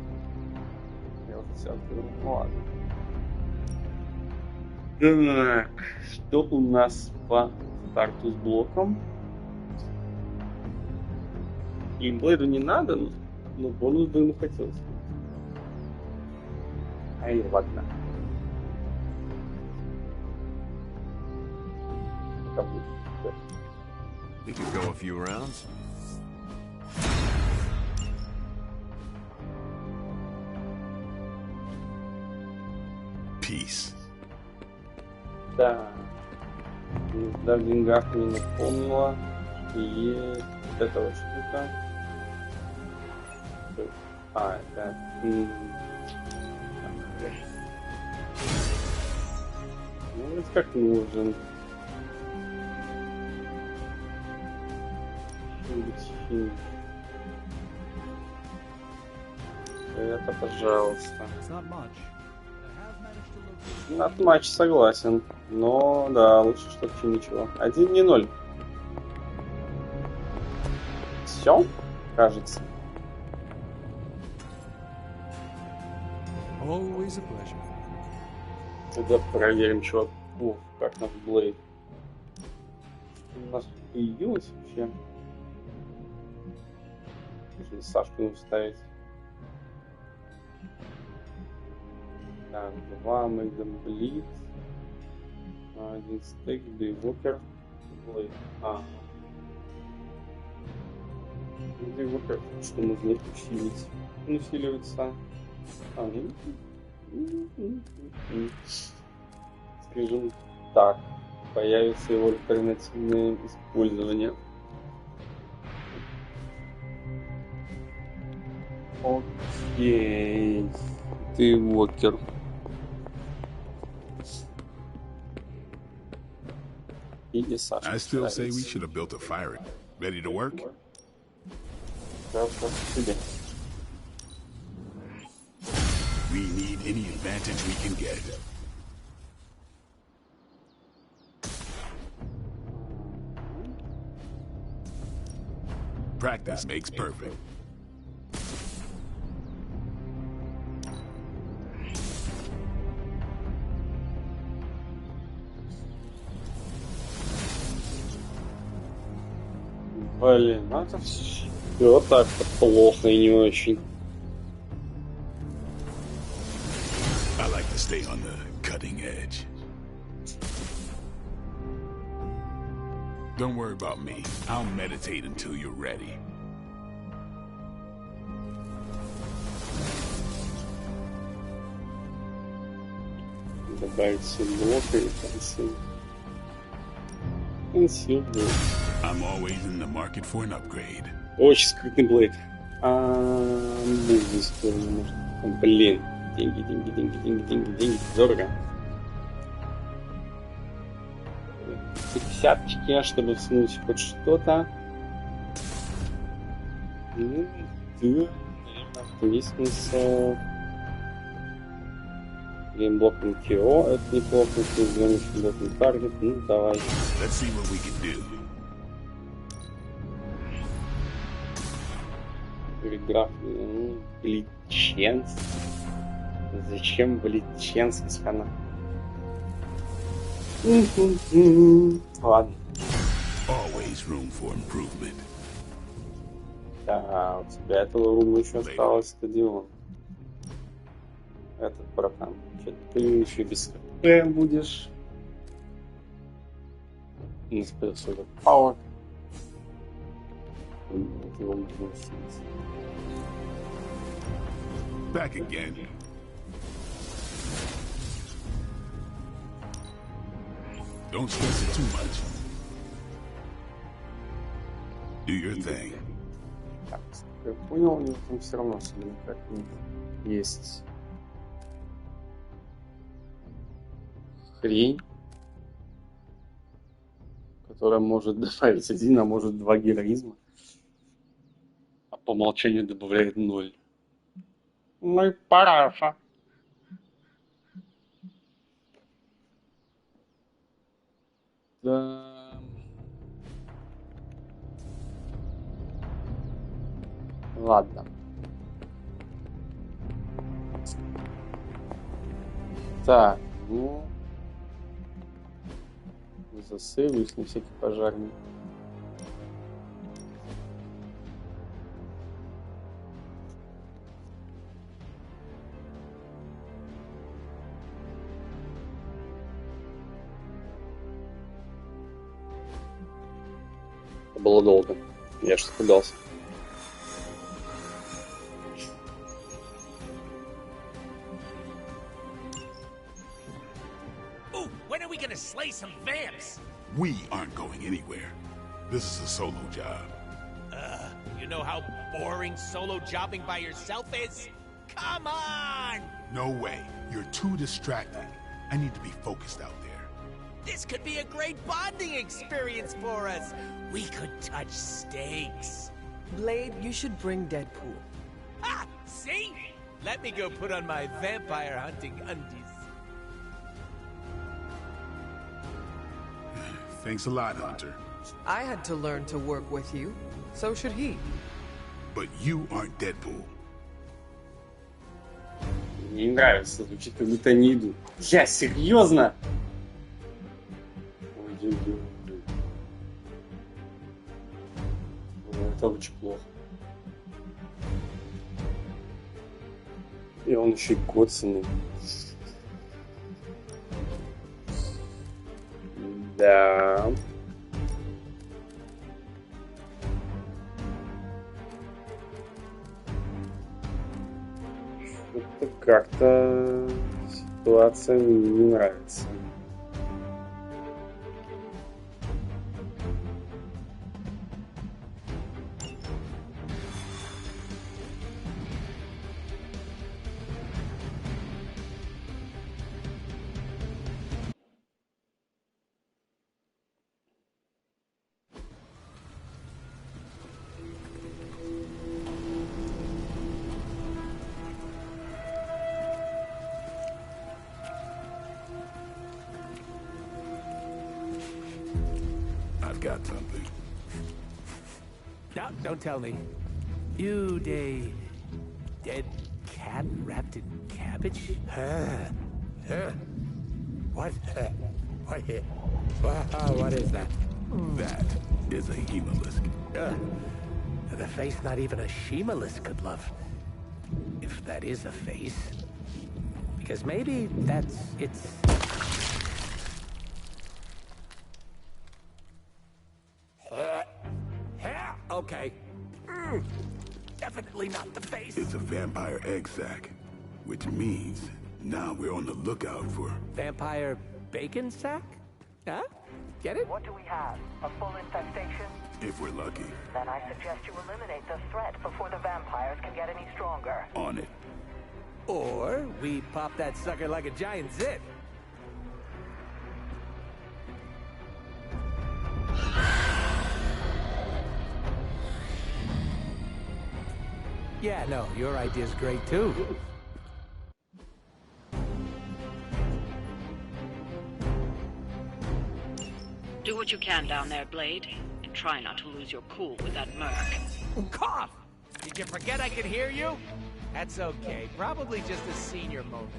[SPEAKER 12] Я уже все открыл. Ну ладно. Так, что у нас по старту с блоком? Имблейду не надо, но бонус бы ему хотелось. Ай, ладно.
[SPEAKER 15] We could go a few rounds. Peace.
[SPEAKER 12] Да. Да, в деньгах не напомнила. Есть вот эта вот штука. Это... Ну, это как нужен. Это, пожалуйста. Not much, согласен. Но, да, лучше что-то, чем ничего. 1 не 0. Все, кажется.
[SPEAKER 4] Always a pleasure.
[SPEAKER 12] Тогда проверим, чувак. О, как наш Блейд. У нас появилось вообще. Можно Сашку ему вставить. Так, 2 Мэгден Блиц. 1 стейк, Дейвокер. Блейд. Дейвокер, что нужно усилить. Он усиливается. Скажем так, появится его альтернативное использование. Окей. Ты Уокер. Или Саша.
[SPEAKER 6] I still say we should have built a fire. Ready to work? We need any advantage we can get. Practice makes perfect.
[SPEAKER 12] Блин, ну это все так-то плохо и не очень.
[SPEAKER 6] I like to stay on the cutting edge. Don't worry about me. I'll meditate until you're ready.
[SPEAKER 12] Добавить блока и консил. Консил будет.
[SPEAKER 6] I'm always in the market for an upgrade.
[SPEAKER 12] Очень скрытный Блейд. Блин. Деньги. Дорого. десяточки, чтобы всунуть хоть что-то. Ну, да, наверное, что есть смысл. Геймблоком ТО, это неплохо, если сделаешь блоком таргет, ну давай.
[SPEAKER 6] Let's see what we can do.
[SPEAKER 12] Телеграф, ну, Бличенск. Зачем Бличенск, хана? Ладно.
[SPEAKER 6] Always room for improvement.
[SPEAKER 12] Да, у тебя этого рума еще осталось стадион. Этот, братан, что-то ты еще без КП будешь. Не спрятался этот пауэр. Его можно усилить.
[SPEAKER 6] Back again. Don't stress it too much. Do your thing.
[SPEAKER 12] Так, я понял, у него там все равно особенно как есть хрень, которая может добавить 1, а может 2 героизма, а по умолчанию добавляет 0. Ну и параша. Да. Ладно. Так, ну... Засейвлюсь на всякий пожарный. Это было долго. Я ж испугался.
[SPEAKER 17] When are we gonna slay some vamps?
[SPEAKER 6] We aren't going anywhere. This is a solo job.
[SPEAKER 17] You know how boring solo jobbing by yourself is? Come on!
[SPEAKER 6] No way. You're too distracting. I need to be focused out there.
[SPEAKER 17] This could be a great bonding experience for us. We could touch stakes.
[SPEAKER 8] Blade, you should bring Deadpool.
[SPEAKER 17] Ah, see? Let me go put on my vampire hunting undies.
[SPEAKER 6] Thanks a lot, Hunter.
[SPEAKER 8] I had to learn to work with you. So should he.
[SPEAKER 6] But you aren't Deadpool.
[SPEAKER 12] Мне не нравится, звучит, как будто не иду. Я серьезно? Ой, это очень плохо. И он еще и коцанный. Да. Что-то как-то ситуация мне не нравится.
[SPEAKER 6] I've got something.
[SPEAKER 17] No, don't tell me. You dead cat wrapped in cabbage? What? What is that?
[SPEAKER 6] That is a hemolisk.
[SPEAKER 17] The face not even a shemalisk could love. If that is a face. Because maybe that's its... Okay. Definitely not the face.
[SPEAKER 6] It's a vampire egg sac, which means now we're on the lookout for...
[SPEAKER 17] Vampire bacon sack? Huh? Get it?
[SPEAKER 18] What do we have? A full infestation?
[SPEAKER 6] If we're lucky.
[SPEAKER 18] Then I suggest you eliminate the threat before the vampires can get any stronger.
[SPEAKER 6] On it.
[SPEAKER 17] Or we pop that sucker like a giant zit. Yeah, no, your idea's great too.
[SPEAKER 3] Do what you can down there, Blade, and try not to lose your cool with that merc.
[SPEAKER 19] Cough! Did you forget I could hear you? That's okay. Probably just a senior moment.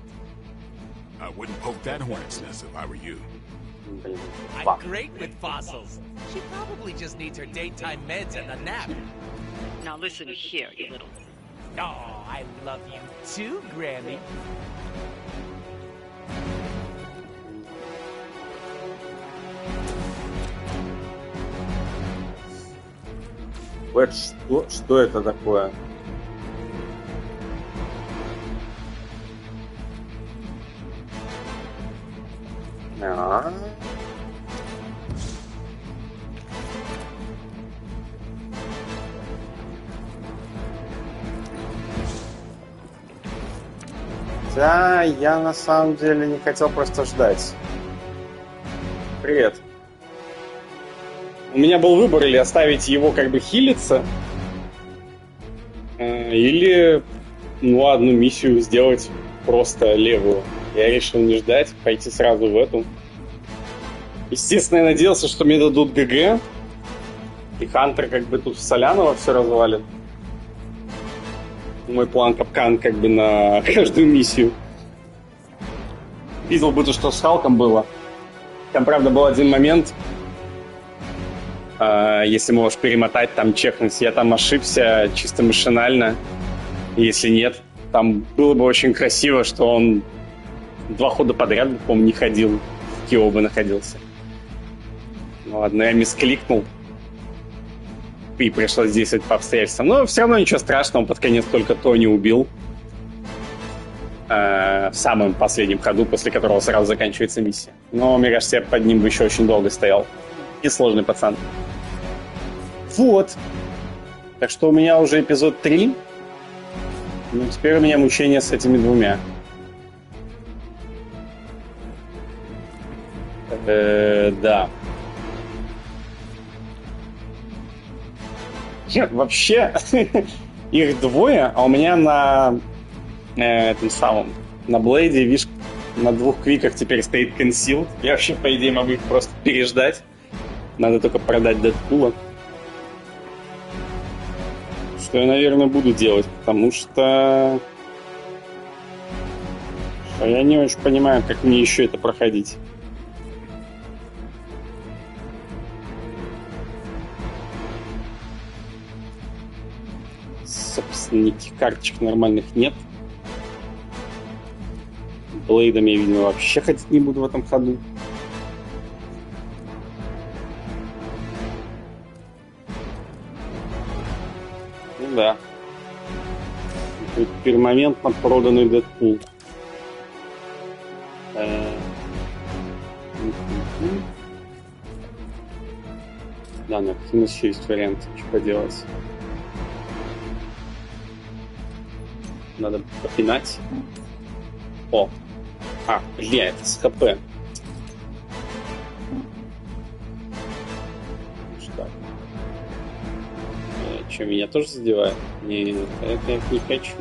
[SPEAKER 15] I wouldn't poke that hornet's nest if I were you.
[SPEAKER 19] I'm great with fossils. She probably just needs her daytime meds and a nap.
[SPEAKER 3] Now listen here, you little...
[SPEAKER 19] Oh, I love you too, Granny.
[SPEAKER 12] Что это такое? Да, я на самом деле не хотел просто ждать. Привет. У меня был выбор или оставить его как бы хилиться, или, ну, одну миссию сделать просто левую. Я решил не ждать, пойти сразу в эту. Естественно, я надеялся, что мне дадут ГГ, и Хантер как бы тут в Солянова все развалит. Мой план капкан как бы на каждую миссию. Видел бы то, что с Халком было. Там, правда, был один момент, если можешь перемотать, там чекнуть. Я там ошибся чисто машинально. Если нет, там было бы очень красиво, что он 2 хода подряд, по-моему, не ходил. В Кио бы находился. Ну ладно, я мискликнул. И пришлось действовать по обстоятельствам. Но все равно ничего страшного, под конец только Тони убил. В самом последнем ходу, после которого сразу заканчивается миссия. Но, мне кажется, я под ним бы еще очень долго стоял. Несложный пацан. Вот. Так что у меня уже эпизод 3. Ну, теперь у меня мучение с этими 2. Да. Нет, вообще их 2, а у меня на этом самом, на Блейде, видишь, на 2 квиках теперь стоит Concealed. Я вообще, по идее, могу их просто переждать. Надо только продать Дэдпула. Что я, наверное, буду делать, потому что я не очень понимаю, как мне еще это проходить. Собственно, никаких карточек нормальных нет. Блейдом я, видимо, вообще ходить не буду в этом ходу. Ну да. Пермоментно проданный Дэдпул. Да, на какие еще есть варианты, что поделать. Надо попинать. О! Бля, это с ХП. Что? Что, меня тоже задевает? Нет, это я не хочу.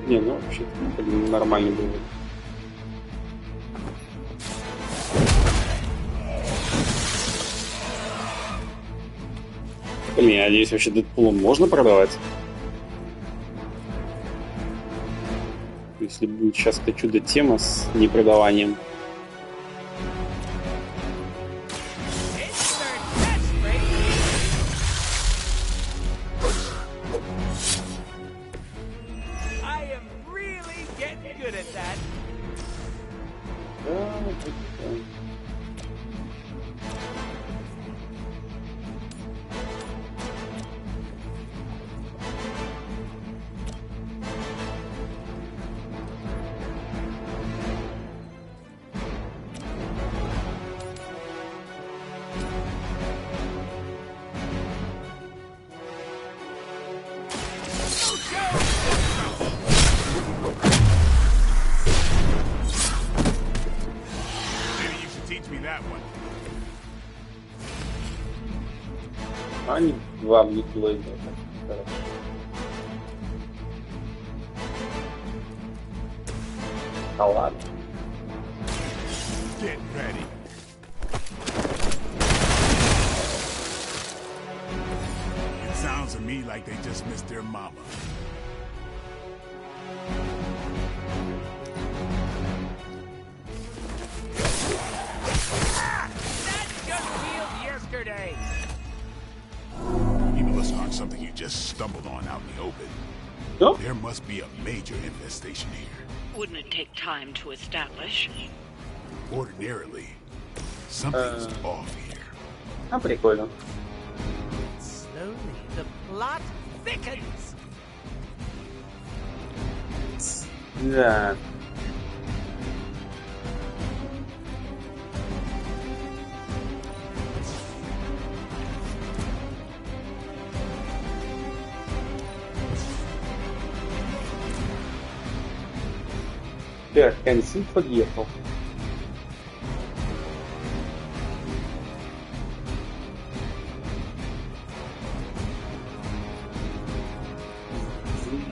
[SPEAKER 12] Не, ну вообще-то нормально было. Блин, я надеюсь, вообще Дэдпулом можно продавать? Если будет сейчас эта чудо-тема с непродаванием. Они два Блейда. А ладно.
[SPEAKER 6] Get ready. It sounds to me like they just missed their mama.
[SPEAKER 19] That just healed yesterday.
[SPEAKER 6] Hemolis aren't something you just stumbled on out in the open.
[SPEAKER 12] No?
[SPEAKER 6] There must be a major infestation here.
[SPEAKER 3] Wouldn't it take time to establish?
[SPEAKER 6] Ordinarily, something's off here.
[SPEAKER 12] А, прикольно.
[SPEAKER 19] Slowly, the plot thickens.
[SPEAKER 12] Да. Так, консиль подъехал.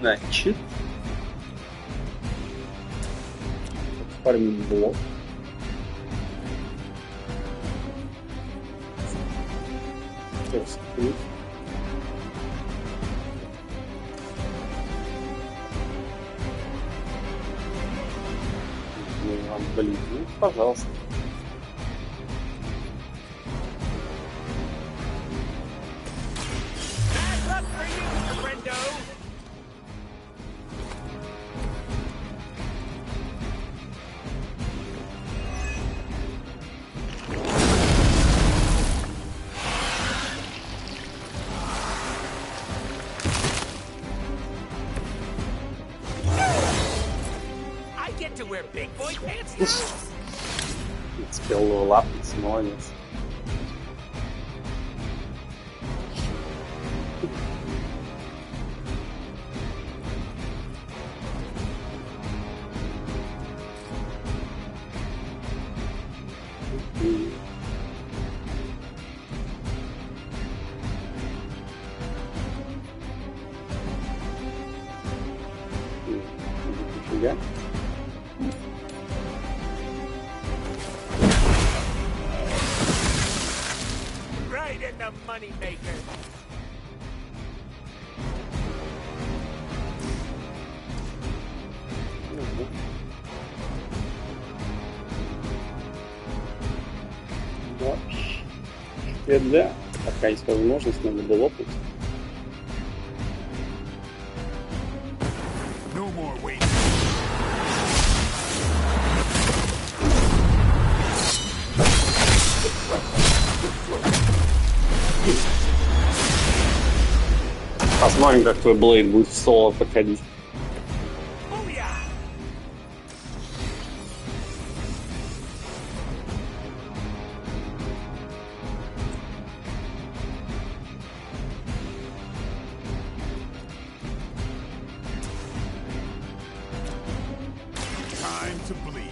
[SPEAKER 12] Значит, фармим блок. Блин, ну, пожалуйста.
[SPEAKER 19] Bad luck for you, friendo. I get to wear big boy pants now.
[SPEAKER 12] Успел лапнуться, молодец. Нифига.
[SPEAKER 19] Right in the money maker.
[SPEAKER 12] Да. Это да. Пока есть возможность, надо бы лопнуть.
[SPEAKER 6] No more waiting.
[SPEAKER 12] Посмотрим, как твой Блейд будет в соло подходить.
[SPEAKER 6] Time to bleed.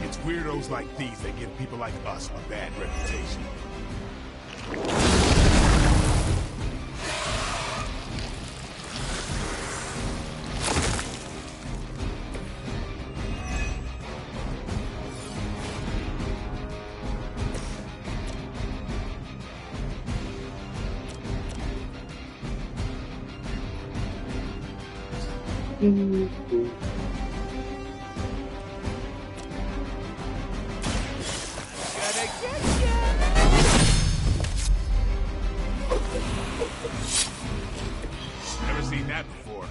[SPEAKER 6] It's weirdos like these that give people like us a bad reputation. Never seen that before.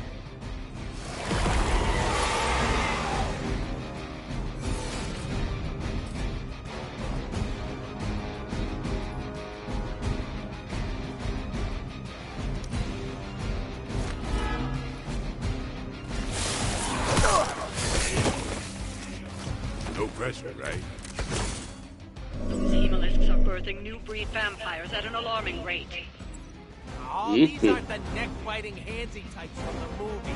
[SPEAKER 6] No pressure, right?
[SPEAKER 3] Hemolisks are birthing new breed vampires at an alarming rate.
[SPEAKER 19] Oh, these aren't the neck-biting handsy types from the movies.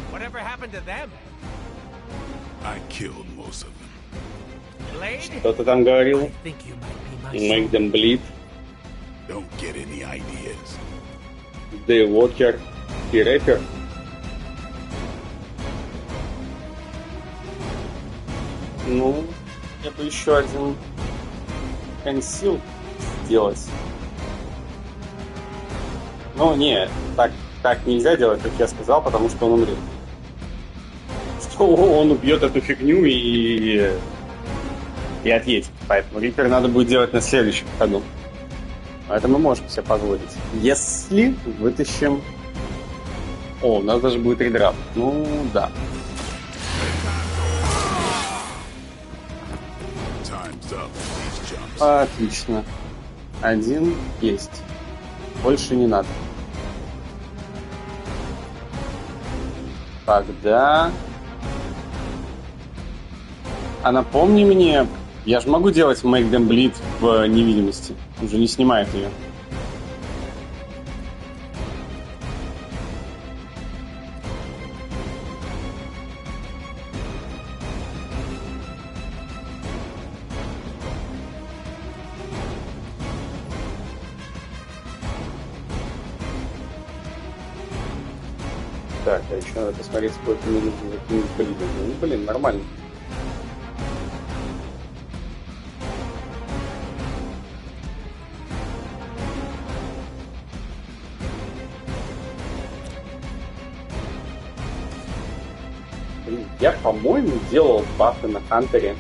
[SPEAKER 19] Whatever happened to them?
[SPEAKER 6] I killed most of them.
[SPEAKER 19] Blade
[SPEAKER 12] Что ты там говорил? Make them bleed.
[SPEAKER 6] Don't get any ideas.
[SPEAKER 12] Daywalker и рэпер. Ну, я бы еще один консил сделать. Ну, не, так нельзя делать, как я сказал, потому что он умрет. Что он убьет эту фигню и отъедет. Поэтому Риппер надо будет делать на следующем ходу. Это мы можем себе позволить. Если вытащим... О, у нас даже будет редрафт. Ну, да. Отлично. Один есть. Больше не надо. Тогда... А напомни мне... Я же могу делать Make Them Bleed в невидимости. Он же не снимает ее. Так, а еще надо посмотреть, сколько мне нужно закинуть блин. Ну, блин, нормально. Я, по-моему, делал бафы на Хантере.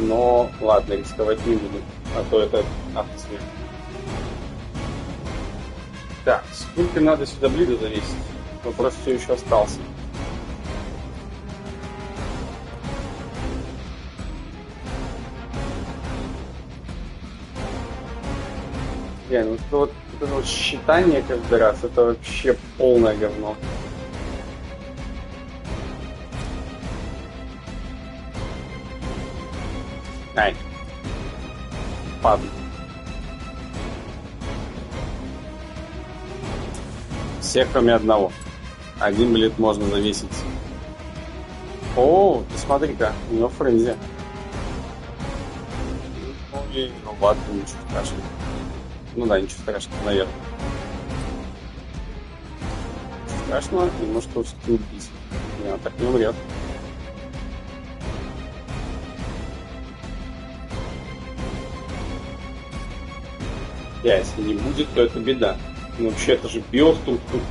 [SPEAKER 12] Но ладно, рисковать не буду. А то это автосмерть. Так, сколько надо сюда блида завесить? Вопрос все еще остался. Ну вот это вот считание каждый раз, это вообще полное говно. Ай. Падай. Всех, кроме одного. Один блит можно завесить. О, ты смотри-ка, у него френзи. Ну и ладно, ничего страшного. Ну да, ничего страшного, наверное. Ничего страшного, и может его все-таки убить. Не, он так не умрет. Если не будет, то это беда. Ну, вообще, это же биостум штука.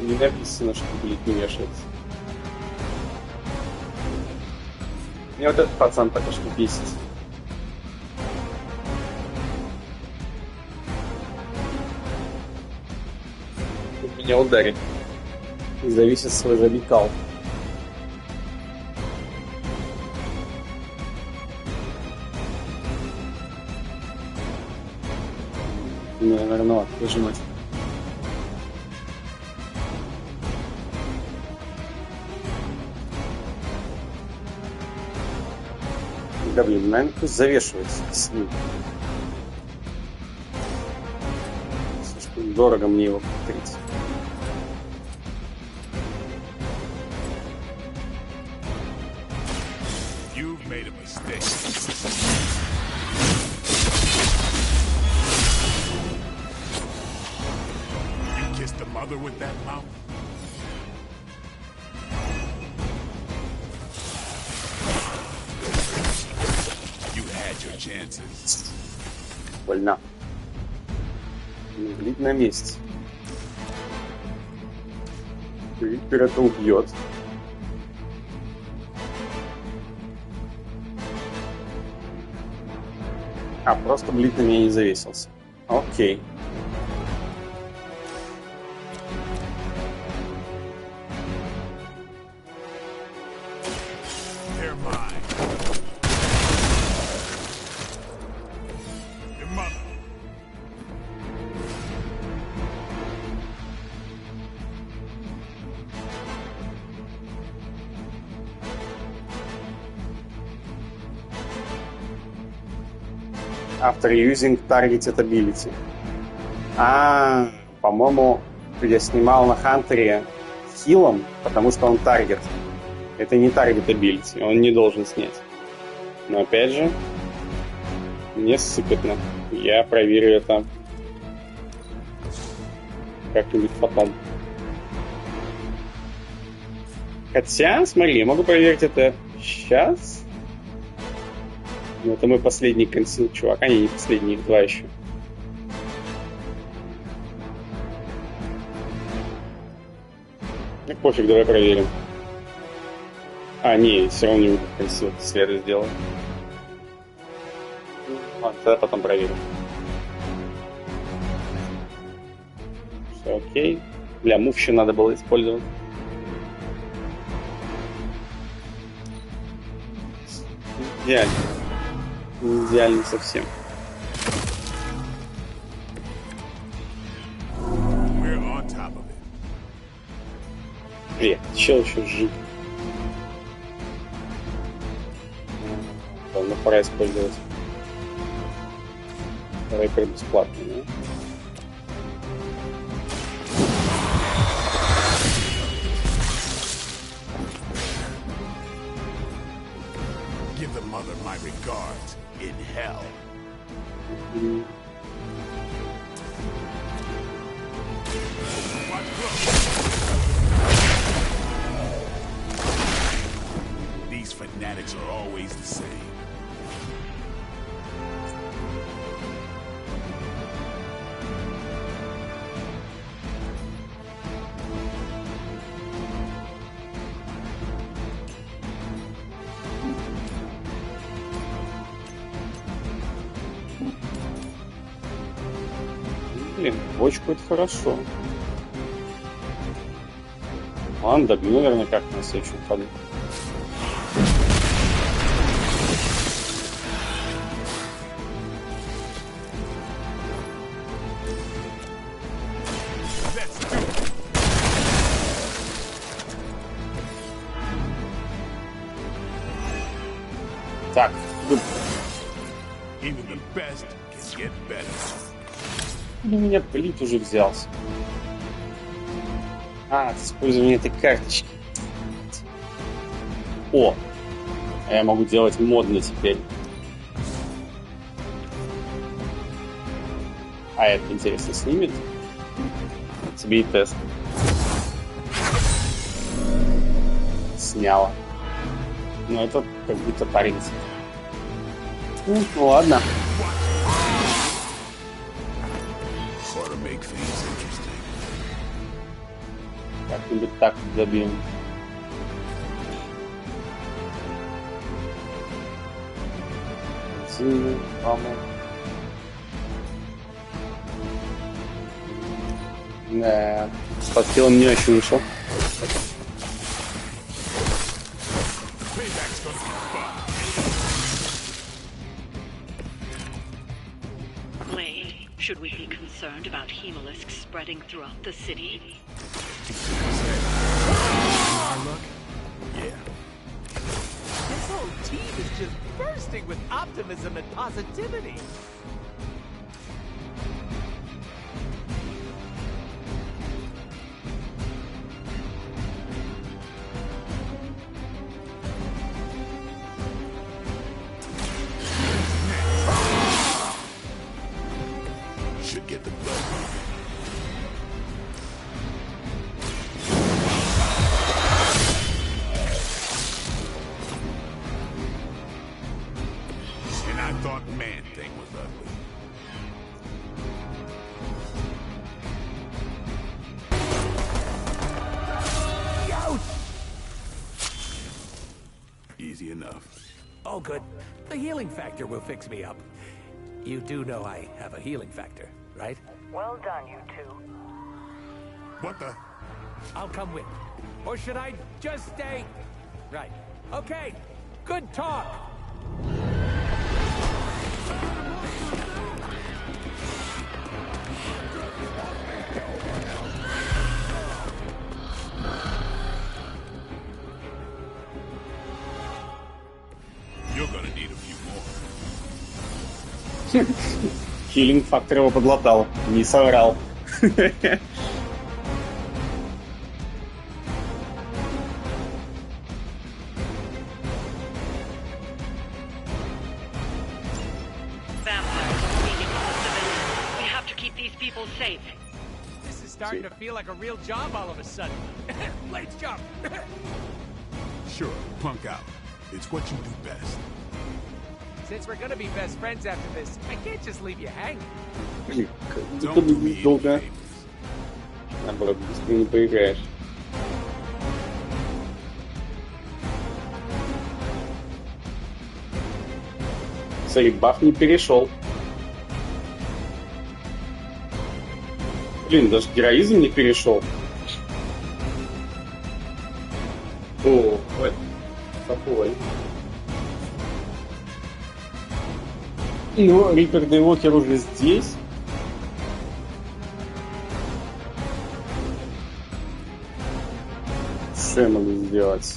[SPEAKER 12] Не написано, что блит не вешается. Мне вот этот пацан пока что бесит. Он меня ударит. И зависит свой забикал. Наверное, ладно, нажимать. Да блин, наверное, пусть завешивается с ним. Слишком дорого мне его повторить.
[SPEAKER 6] You've made a mistake. The mother with that mouth? You had your chances.
[SPEAKER 12] Больно. Блин на месте. Риппер это убьет. А, просто блин на меня не завесился. Окей. After using targeted ability. По-моему, Я снимал на Хантере хилом, потому что он таргет. Это не таргет абилити, он не должен снять. Но опять же, мне сыпятно. Я проверю это как-нибудь потом. Хотя, смотри, я могу проверить это сейчас. Но это мой последний консил, чувак. А не последний, их два еще. Ну, пофиг, давай проверим. А, не, все равно не буду консил, следует сделать. Ладно, тогда потом проверим. Все окей. Бля, мув еще надо было использовать. Идеально. Не идеально совсем. Бля, чел еще жив. Давно пора использовать. Рэпер бесплатный, да?
[SPEAKER 6] Give the mother my regards in hell. These fanatics are always the same.
[SPEAKER 12] Блин, бочку это хорошо. Ладно, добью, наверное, как на следующем ходу. Так,
[SPEAKER 6] Even the best can get better.
[SPEAKER 12] у меня плит уже взялся. А, использование этой карточки. О! А я могу делать модно теперь. А это, интересно, снимет? Тебе тест. Сняло. Ну, это как будто парень. Ну, ладно. Как-нибудь так добьем. Да, с подхилом не очень вышел.
[SPEAKER 3] Should we be concerned about hemolisks spreading throughout the city?
[SPEAKER 19] Yeah. This whole team is just bursting with optimism and positivity.
[SPEAKER 6] Should get the blood moving. And I thought Man-Thing was ugly. Easy enough.
[SPEAKER 17] Oh, good. The healing factor will fix me up. You do know I have a healing factor, right?
[SPEAKER 18] Well done, you two.
[SPEAKER 6] What the?
[SPEAKER 19] I'll come with. Or should I just stay? Right. Okay. Good talk.
[SPEAKER 6] You're gonna need a few more.
[SPEAKER 12] Хилинг фактор его подлатал, не соврал.
[SPEAKER 3] people safe.
[SPEAKER 19] This is starting to feel like a real job all of a sudden. Let's jump.
[SPEAKER 6] Sure, punk out. It's what you do best.
[SPEAKER 19] Since we're gonna be best friends after this, I can't just leave you hanging.
[SPEAKER 12] Don't do me долго. Наоборот, быстро не поиграешь. Смотри, баф не перешел. Блин, даже героизм не перешел. О, вот. Собой. Ну, Риппер Дейвокер уже здесь. Что я могу сделать?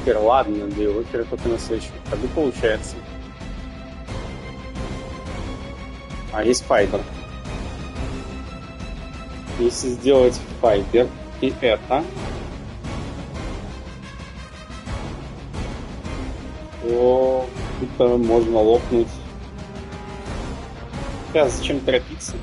[SPEAKER 12] Риппер, ладно, Дейвокер только на следующем ходу получается. А, есть Файбер. Если сделать Файбер и это, то тут можно лопнуть. Да, зачем торопиться?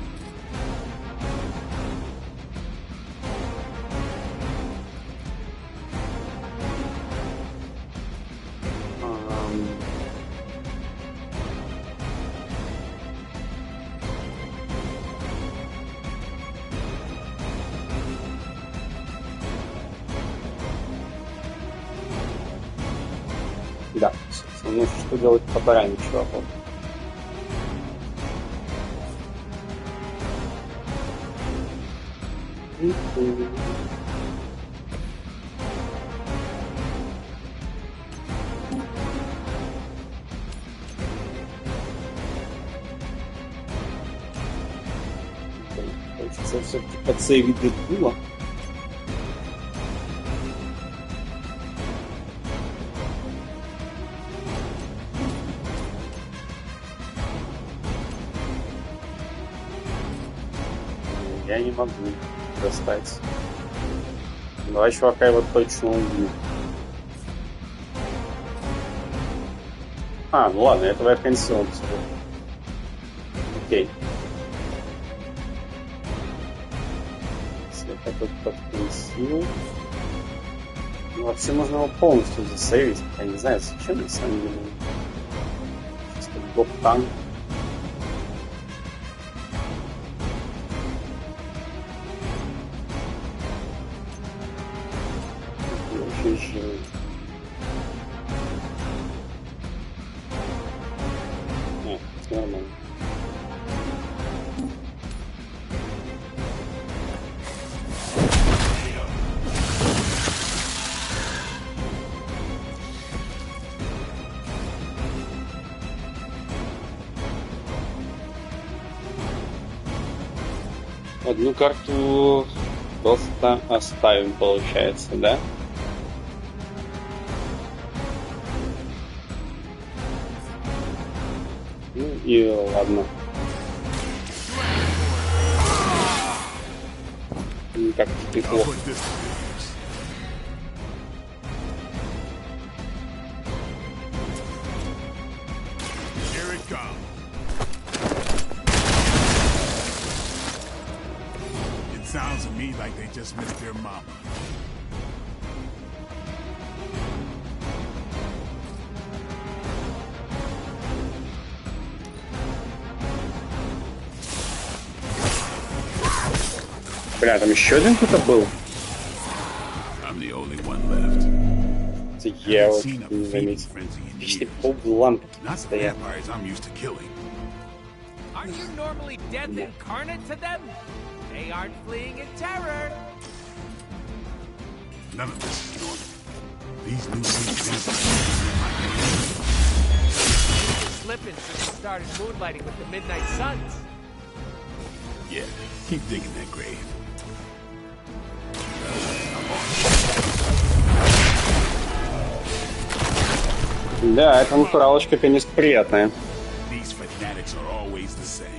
[SPEAKER 12] Да, ну что делать по баране, чуваков? Хочется все-таки подсейвить Дэдпула. Я не могу достать. Два чувака его точно убью. А, ну ладно, этого я пенсион всего. Окей. Если я так вот подконсил. Ну, вообще можно его полностью засейвить. Я не знаю, зачем на самом деле. Сейчас как блок-танк. Нет, все нормально. Одну карту просто оставим, получается, да? Ну и ладно. Не так неплохо.
[SPEAKER 6] Sounds to me like they just missed their mama.
[SPEAKER 12] Бля, там еще один кто-то был?
[SPEAKER 6] I'm the only one left.
[SPEAKER 12] Я вот не заметил. Почти полбланка стоят.
[SPEAKER 19] Are you normally death incarnate to them? They aren't fleeing in terror.
[SPEAKER 6] None of this is normal. These new vampires.
[SPEAKER 19] You've been slipping since you started moonlighting with the Midnight Suns.
[SPEAKER 6] Yeah, keep digging that grave.
[SPEAKER 12] Да, эта натуралочка, конечно, приятная.
[SPEAKER 6] These fanatics are always the same.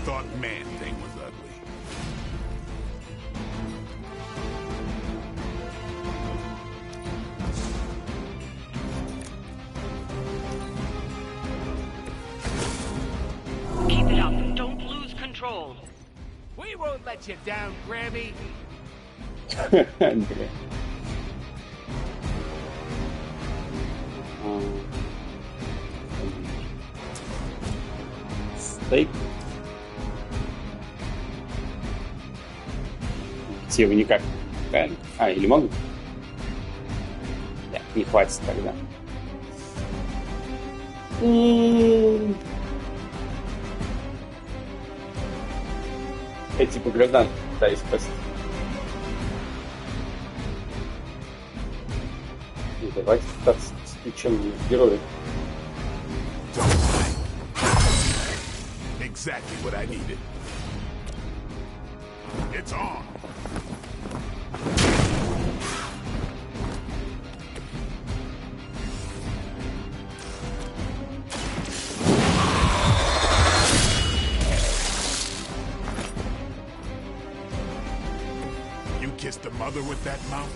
[SPEAKER 6] thought Man-Thing was ugly.
[SPEAKER 3] Keep it up. Don't lose control.
[SPEAKER 19] We won't let you down, Grammy.
[SPEAKER 12] Бля. Стейк. Идти его никак. Правильно? А, или могу? Нет, не хватит тогда. Я типа граждан пытаюсь спасти. И давайте пытаться спасти героя.
[SPEAKER 6] Exactly what I needed. It's on. You kissed the mother with that mouth?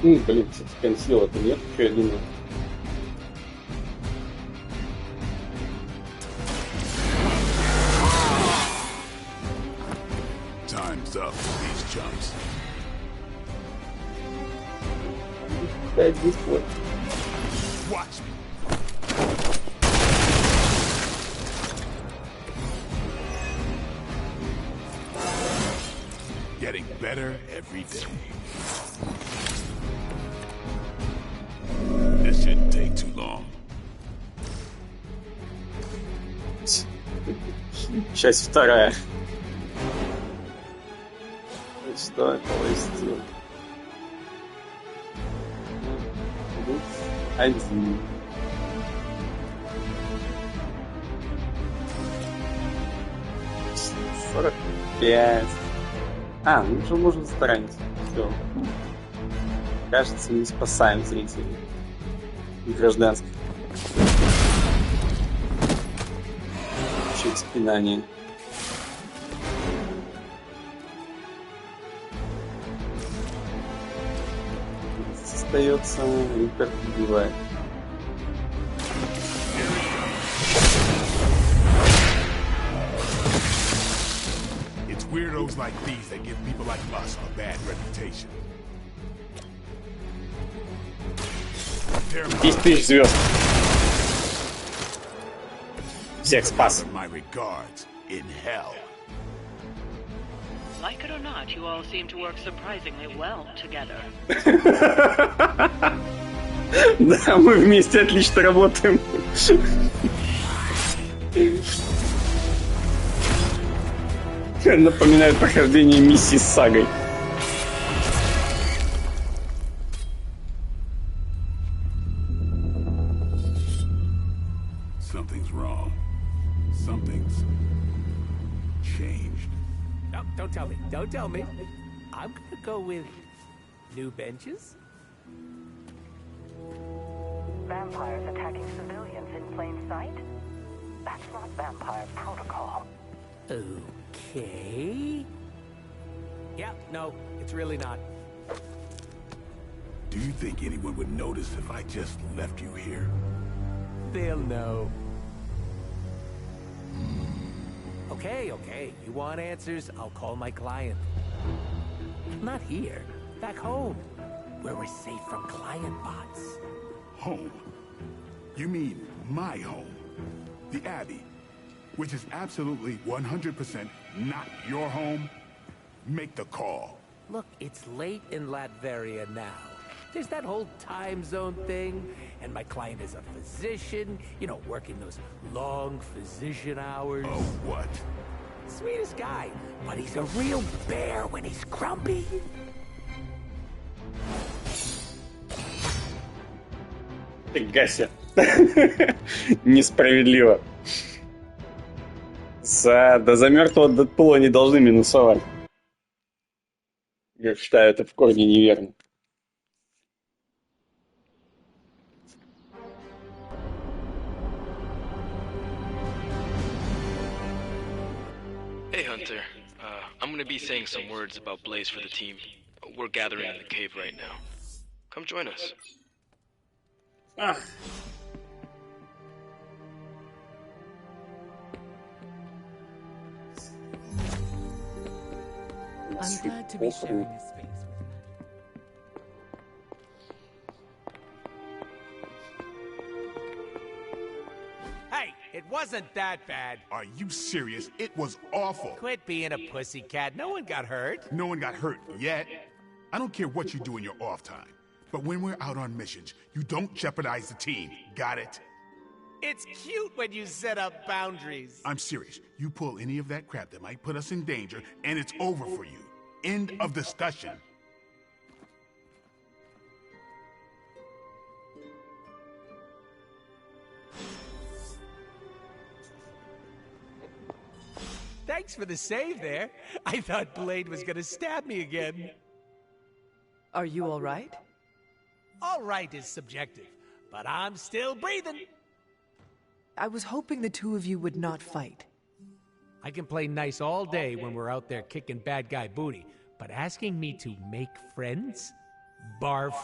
[SPEAKER 12] Блин, кстати, сил-то нет, что я думаю.
[SPEAKER 6] Time's up for these chumps.
[SPEAKER 12] Да, здесь вот.
[SPEAKER 6] Watch me. Getting better every day. This shouldn't take too long.
[SPEAKER 12] Часть вторая. Что это стил? Один. Сорок пять. А, ну уже можно сторониться. Все. Кажется, не спасаем зрителей. Гражданских. Чуть спинание. Остается Рикард убивает.
[SPEAKER 6] It's weirdos like these that give people like us a bad reputation.
[SPEAKER 12] 10 тысяч звезд. Всех спас.
[SPEAKER 6] My regards in hell.
[SPEAKER 3] Like it or not, you all seem to work surprisingly well together.
[SPEAKER 12] Да, мы вместе отлично работаем. Напоминает прохождение миссии с сагой.
[SPEAKER 6] Something's wrong. Something's changed.
[SPEAKER 19] No, don't tell me. Don't tell me. I'm gonna go with new benches.
[SPEAKER 18] Vampires attacking civilians in plain sight? That's not vampire protocol.
[SPEAKER 19] Okay. Yeah, no, it's really not.
[SPEAKER 6] Do you think anyone would notice if I just left you here?
[SPEAKER 19] They'll know. Okay, okay. You want answers? I'll call my client. Not here. Back home. Where we're safe from client bots.
[SPEAKER 6] Home? You mean my home?
[SPEAKER 20] the Abbey, which is absolutely 100% not your home, make the call.
[SPEAKER 19] Look, it's late in Latveria now. There's that whole time zone thing, and my client is a physician, you know, working those long physician hours.
[SPEAKER 20] Oh, what?
[SPEAKER 19] Sweetest guy, but he's a real bear when he's grumpy.
[SPEAKER 12] Фига себе. Несправедливо. За мертвого Дэдпула не должны минусовать. Я считаю, это в корне неверно.
[SPEAKER 16] Hey, Hunter. I'm gonna be saying some words about Blaze for the team. We're gathering in the cave right now. Come join us.
[SPEAKER 8] I'm glad to be sharing this space with you.
[SPEAKER 19] Hey, it wasn't that bad.
[SPEAKER 20] Are you serious? It was awful.
[SPEAKER 19] Quit being a pussycat. No one got hurt.
[SPEAKER 20] No one got hurt yet. I don't care what you do in your off time, but when we're out on missions, you don't jeopardize the team. Got it?
[SPEAKER 19] It's cute when you set up boundaries.
[SPEAKER 20] I'm serious. You pull any of that crap that might put us in danger, and it's over for you. End of discussion.
[SPEAKER 19] Thanks for the save there. I thought Blade was gonna stab me again.
[SPEAKER 8] Are you all right?
[SPEAKER 19] All right is subjective, but I'm still breathing.
[SPEAKER 8] I was hoping the two of you would not fight.
[SPEAKER 19] I can play nice all day when we're out there kicking bad guy booty, but asking me to make friends? Barf.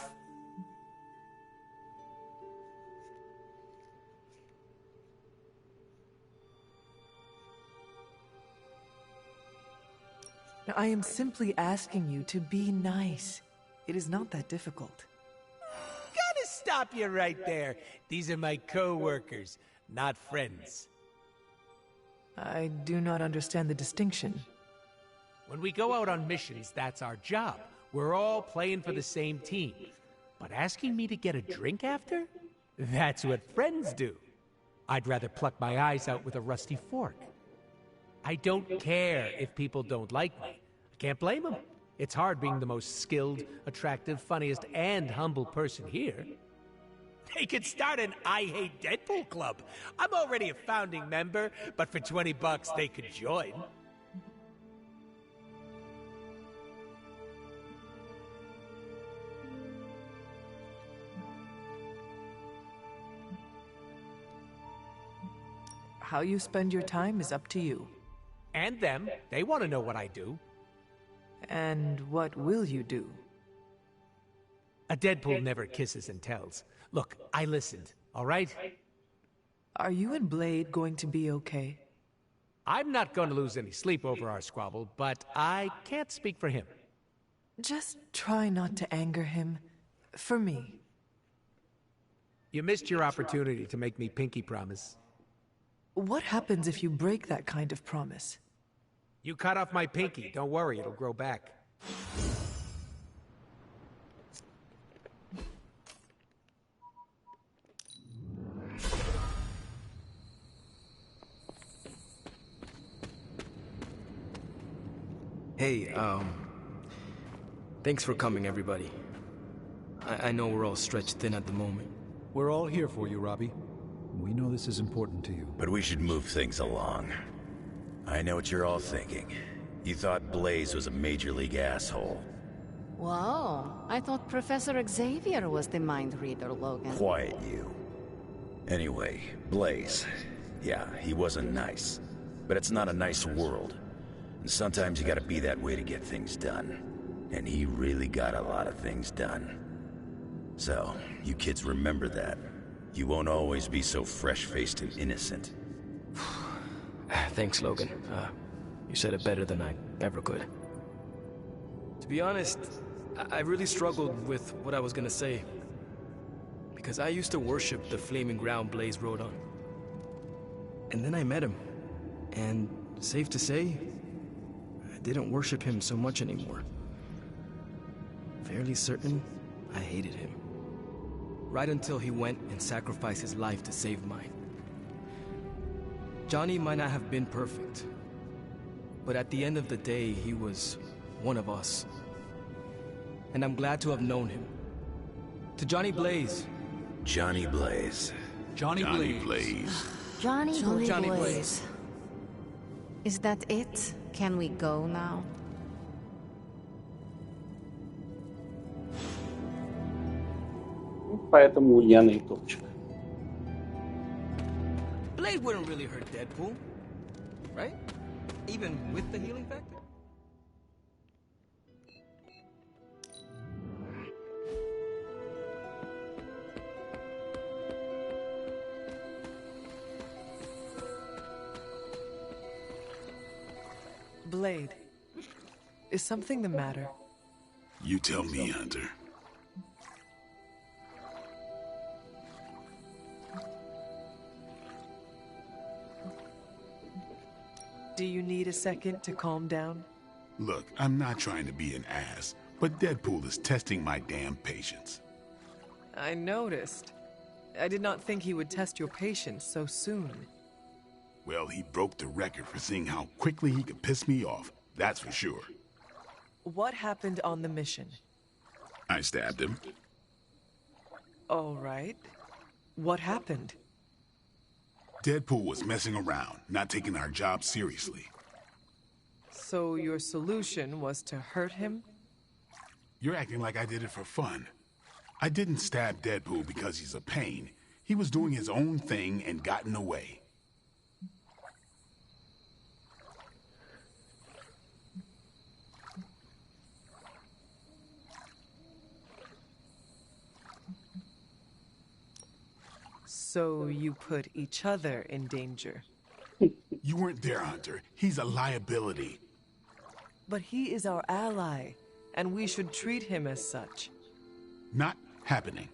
[SPEAKER 8] I am simply asking you to be nice. It is not that difficult.
[SPEAKER 19] Gotta stop you right there. These are my co-workers, not friends.
[SPEAKER 8] I do not understand the distinction.
[SPEAKER 19] When we go out on missions, that's our job. We're all playing for the same team. But asking me to get a drink after? That's what friends do. I'd rather pluck my eyes out with a rusty fork. I don't care if people don't like me. I can't blame them. It's hard being the most skilled, attractive, funniest, and humble person here. They could start an I Hate Deadpool club. I'm already a founding member, but for $20 they could join.
[SPEAKER 8] How you spend your time is up to you.
[SPEAKER 19] And them. They want to know what I do.
[SPEAKER 8] And what will you do?
[SPEAKER 19] A Deadpool never kisses and tells. Look, I listened, all right?
[SPEAKER 8] Are you and Blade going to be okay?
[SPEAKER 19] I'm not going to lose any sleep over our squabble, but I can't speak for him.
[SPEAKER 8] Just try not to anger him. For me.
[SPEAKER 19] You missed your opportunity to make me pinky promise.
[SPEAKER 8] What happens if you break that kind of promise?
[SPEAKER 19] You cut off my pinky. Don't worry, it'll grow back.
[SPEAKER 16] Hey, thanks for coming, everybody. I know we're all stretched thin at the moment.
[SPEAKER 21] We're all here for you, Robbie. We know this is important to you.
[SPEAKER 13] But we should move things along. I know what you're all thinking. You thought Blaze was a major league asshole.
[SPEAKER 22] Whoa, I thought Professor Xavier was the mind reader, Logan.
[SPEAKER 13] Quiet, you. Anyway, Blaze. Yeah, he wasn't nice. But it's not a nice world. And sometimes you gotta be that way to get things done. And he really got a lot of things done. So, you kids remember that. You won't always be so fresh-faced and innocent.
[SPEAKER 16] Thanks, Logan. You said it better than I ever could. To be honest, I really struggled with what I was gonna say. Because I used to worship the flaming ground Blaze rode on. And then I met him. And safe to say, I didn't worship him so much anymore. Fairly certain I hated him. Right until he went and sacrificed his life to save mine. Johnny might not have been perfect, but at the end of the day, he was one of us. And I'm glad to have known him. To Johnny Blaze.
[SPEAKER 13] Johnny Blaze.
[SPEAKER 11] Johnny Blaze.
[SPEAKER 22] Johnny
[SPEAKER 8] Johnny
[SPEAKER 22] Blaze.
[SPEAKER 8] Blaze.
[SPEAKER 22] Is that it? Can we go now?
[SPEAKER 12] Поэтому Ульяна и топчик.
[SPEAKER 16] Blade wouldn't really hurt Deadpool, right? Even with the healing factor?
[SPEAKER 8] Blade, is something the matter?
[SPEAKER 20] You tell me, Hunter.
[SPEAKER 8] Do you need a second to calm down?
[SPEAKER 20] Look, I'm not trying to be an ass, but Deadpool is testing my damn patience.
[SPEAKER 8] I noticed. I did not think he would test your patience so soon.
[SPEAKER 20] Well, he broke the record for seeing how quickly he could piss me off, that's for sure.
[SPEAKER 8] What happened on the mission?
[SPEAKER 20] I stabbed him.
[SPEAKER 8] All right. What happened?
[SPEAKER 20] Deadpool was messing around, not taking our job seriously.
[SPEAKER 8] So your solution was to hurt him?
[SPEAKER 20] You're acting like I did it for fun. I didn't stab Deadpool because he's a pain. He was doing his own thing and got in the way.
[SPEAKER 8] So you put each other in danger.
[SPEAKER 20] You weren't there, Hunter. He's a liability.
[SPEAKER 8] But he is our ally, and we should treat him as such.
[SPEAKER 20] Not happening.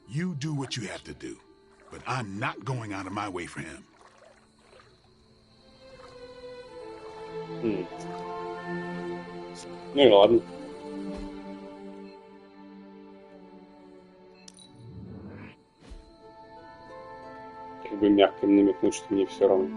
[SPEAKER 20] You do what you have to do, but I'm not going out of my way for him.
[SPEAKER 12] Ну и ладно. Как бы мягко им намекнуть, что мне все равно.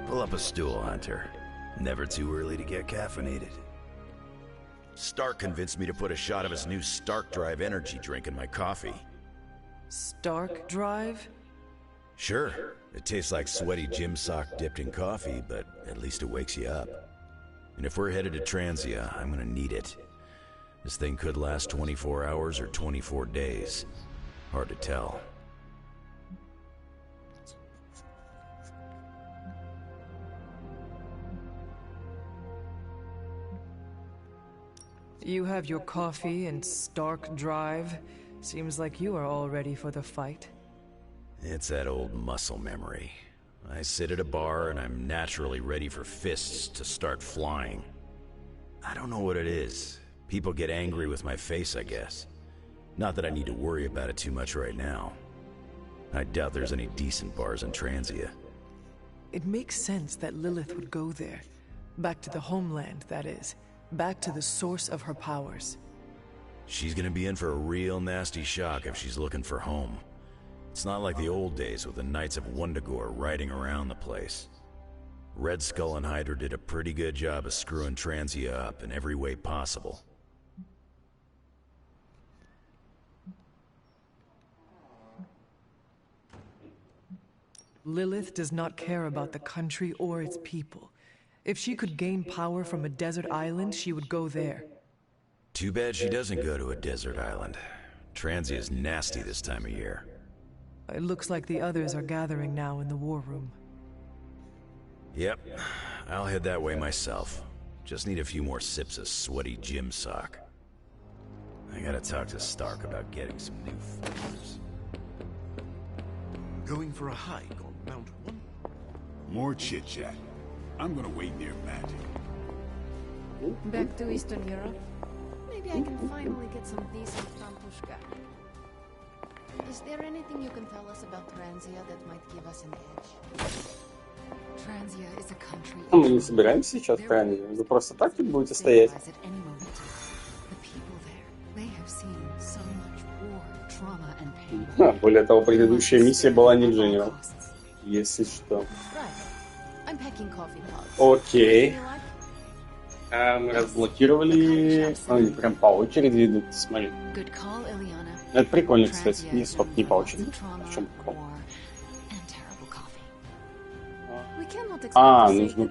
[SPEAKER 13] Pull up a stool, Hunter. Never too early to get caffeinated. Stark convinced me to put a shot of his new Stark Drive energy drink in my coffee.
[SPEAKER 8] Stark Drive?
[SPEAKER 13] Sure. It tastes like sweaty gym sock dipped in coffee, but at least it wakes you up. And if we're headed to Transia, I'm gonna need it. This thing could last 24 hours or 24 days. Hard to tell.
[SPEAKER 8] You have your coffee and Stark Drive. Seems like you are all ready for the fight.
[SPEAKER 13] It's that old muscle memory. I sit at a bar and I'm naturally ready for fists to start flying. I don't know what it is. People get angry with my face, I guess. Not that I need to worry about it too much right now. I doubt there's any decent bars in Transia.
[SPEAKER 8] It makes sense that Lilith would go there. Back to the homeland, that is. Back to the source of her powers.
[SPEAKER 13] She's gonna be in for a real nasty shock if she's looking for home. It's not like the old days with the Knights of Wundagore riding around the place. Red Skull and Hydra did a pretty good job of screwing Transia up in every way possible.
[SPEAKER 8] Lilith does not care about the country or its people. If she could gain power from a desert island, she would go there.
[SPEAKER 13] Too bad she doesn't go to a desert island. Transia is nasty this time of year.
[SPEAKER 8] It looks like the others are gathering now in the war room.
[SPEAKER 13] Yep, I'll head that way myself. Just need a few more sips of sweaty gym sock. I gotta talk to Stark about getting some new feathers.
[SPEAKER 15] Going for a hike on Mount One?
[SPEAKER 20] More chit-chat. I'm gonna wait near Magic.
[SPEAKER 22] Back to Eastern Europe. Maybe I can finally get some decent Frantushka. Is there anything you can tell us about Transia that might give us an edge?
[SPEAKER 5] Transia is a country.
[SPEAKER 12] Мы не собираемся сейчас в Транзе. Вы просто так тут будете стоять.
[SPEAKER 5] The people there, they have seen so much war, trauma and pain.
[SPEAKER 12] Более того, предыдущая миссия была не Дженерал. Если что.
[SPEAKER 22] I'm packing coffee pods.
[SPEAKER 12] Окей. Мы разблокировали... Они прям по очереди идут, смотри.
[SPEAKER 5] Good call, Ileana.
[SPEAKER 12] Это прикольно, кстати. Не, стоп, не по очереди. В чем прикол? Нужно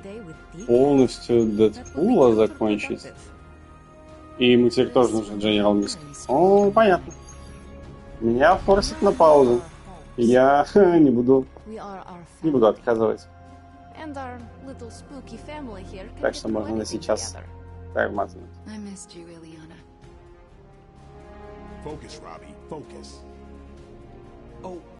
[SPEAKER 12] полностью Дэдпула закончить. И ему теперь тоже нужен Дженерал Миск. О, понятно. Меня форсит на паузу. Я не буду отказывать. Так что можно сейчас тормознуть.
[SPEAKER 20] Focus, Robbie. Focus.
[SPEAKER 16] Oh,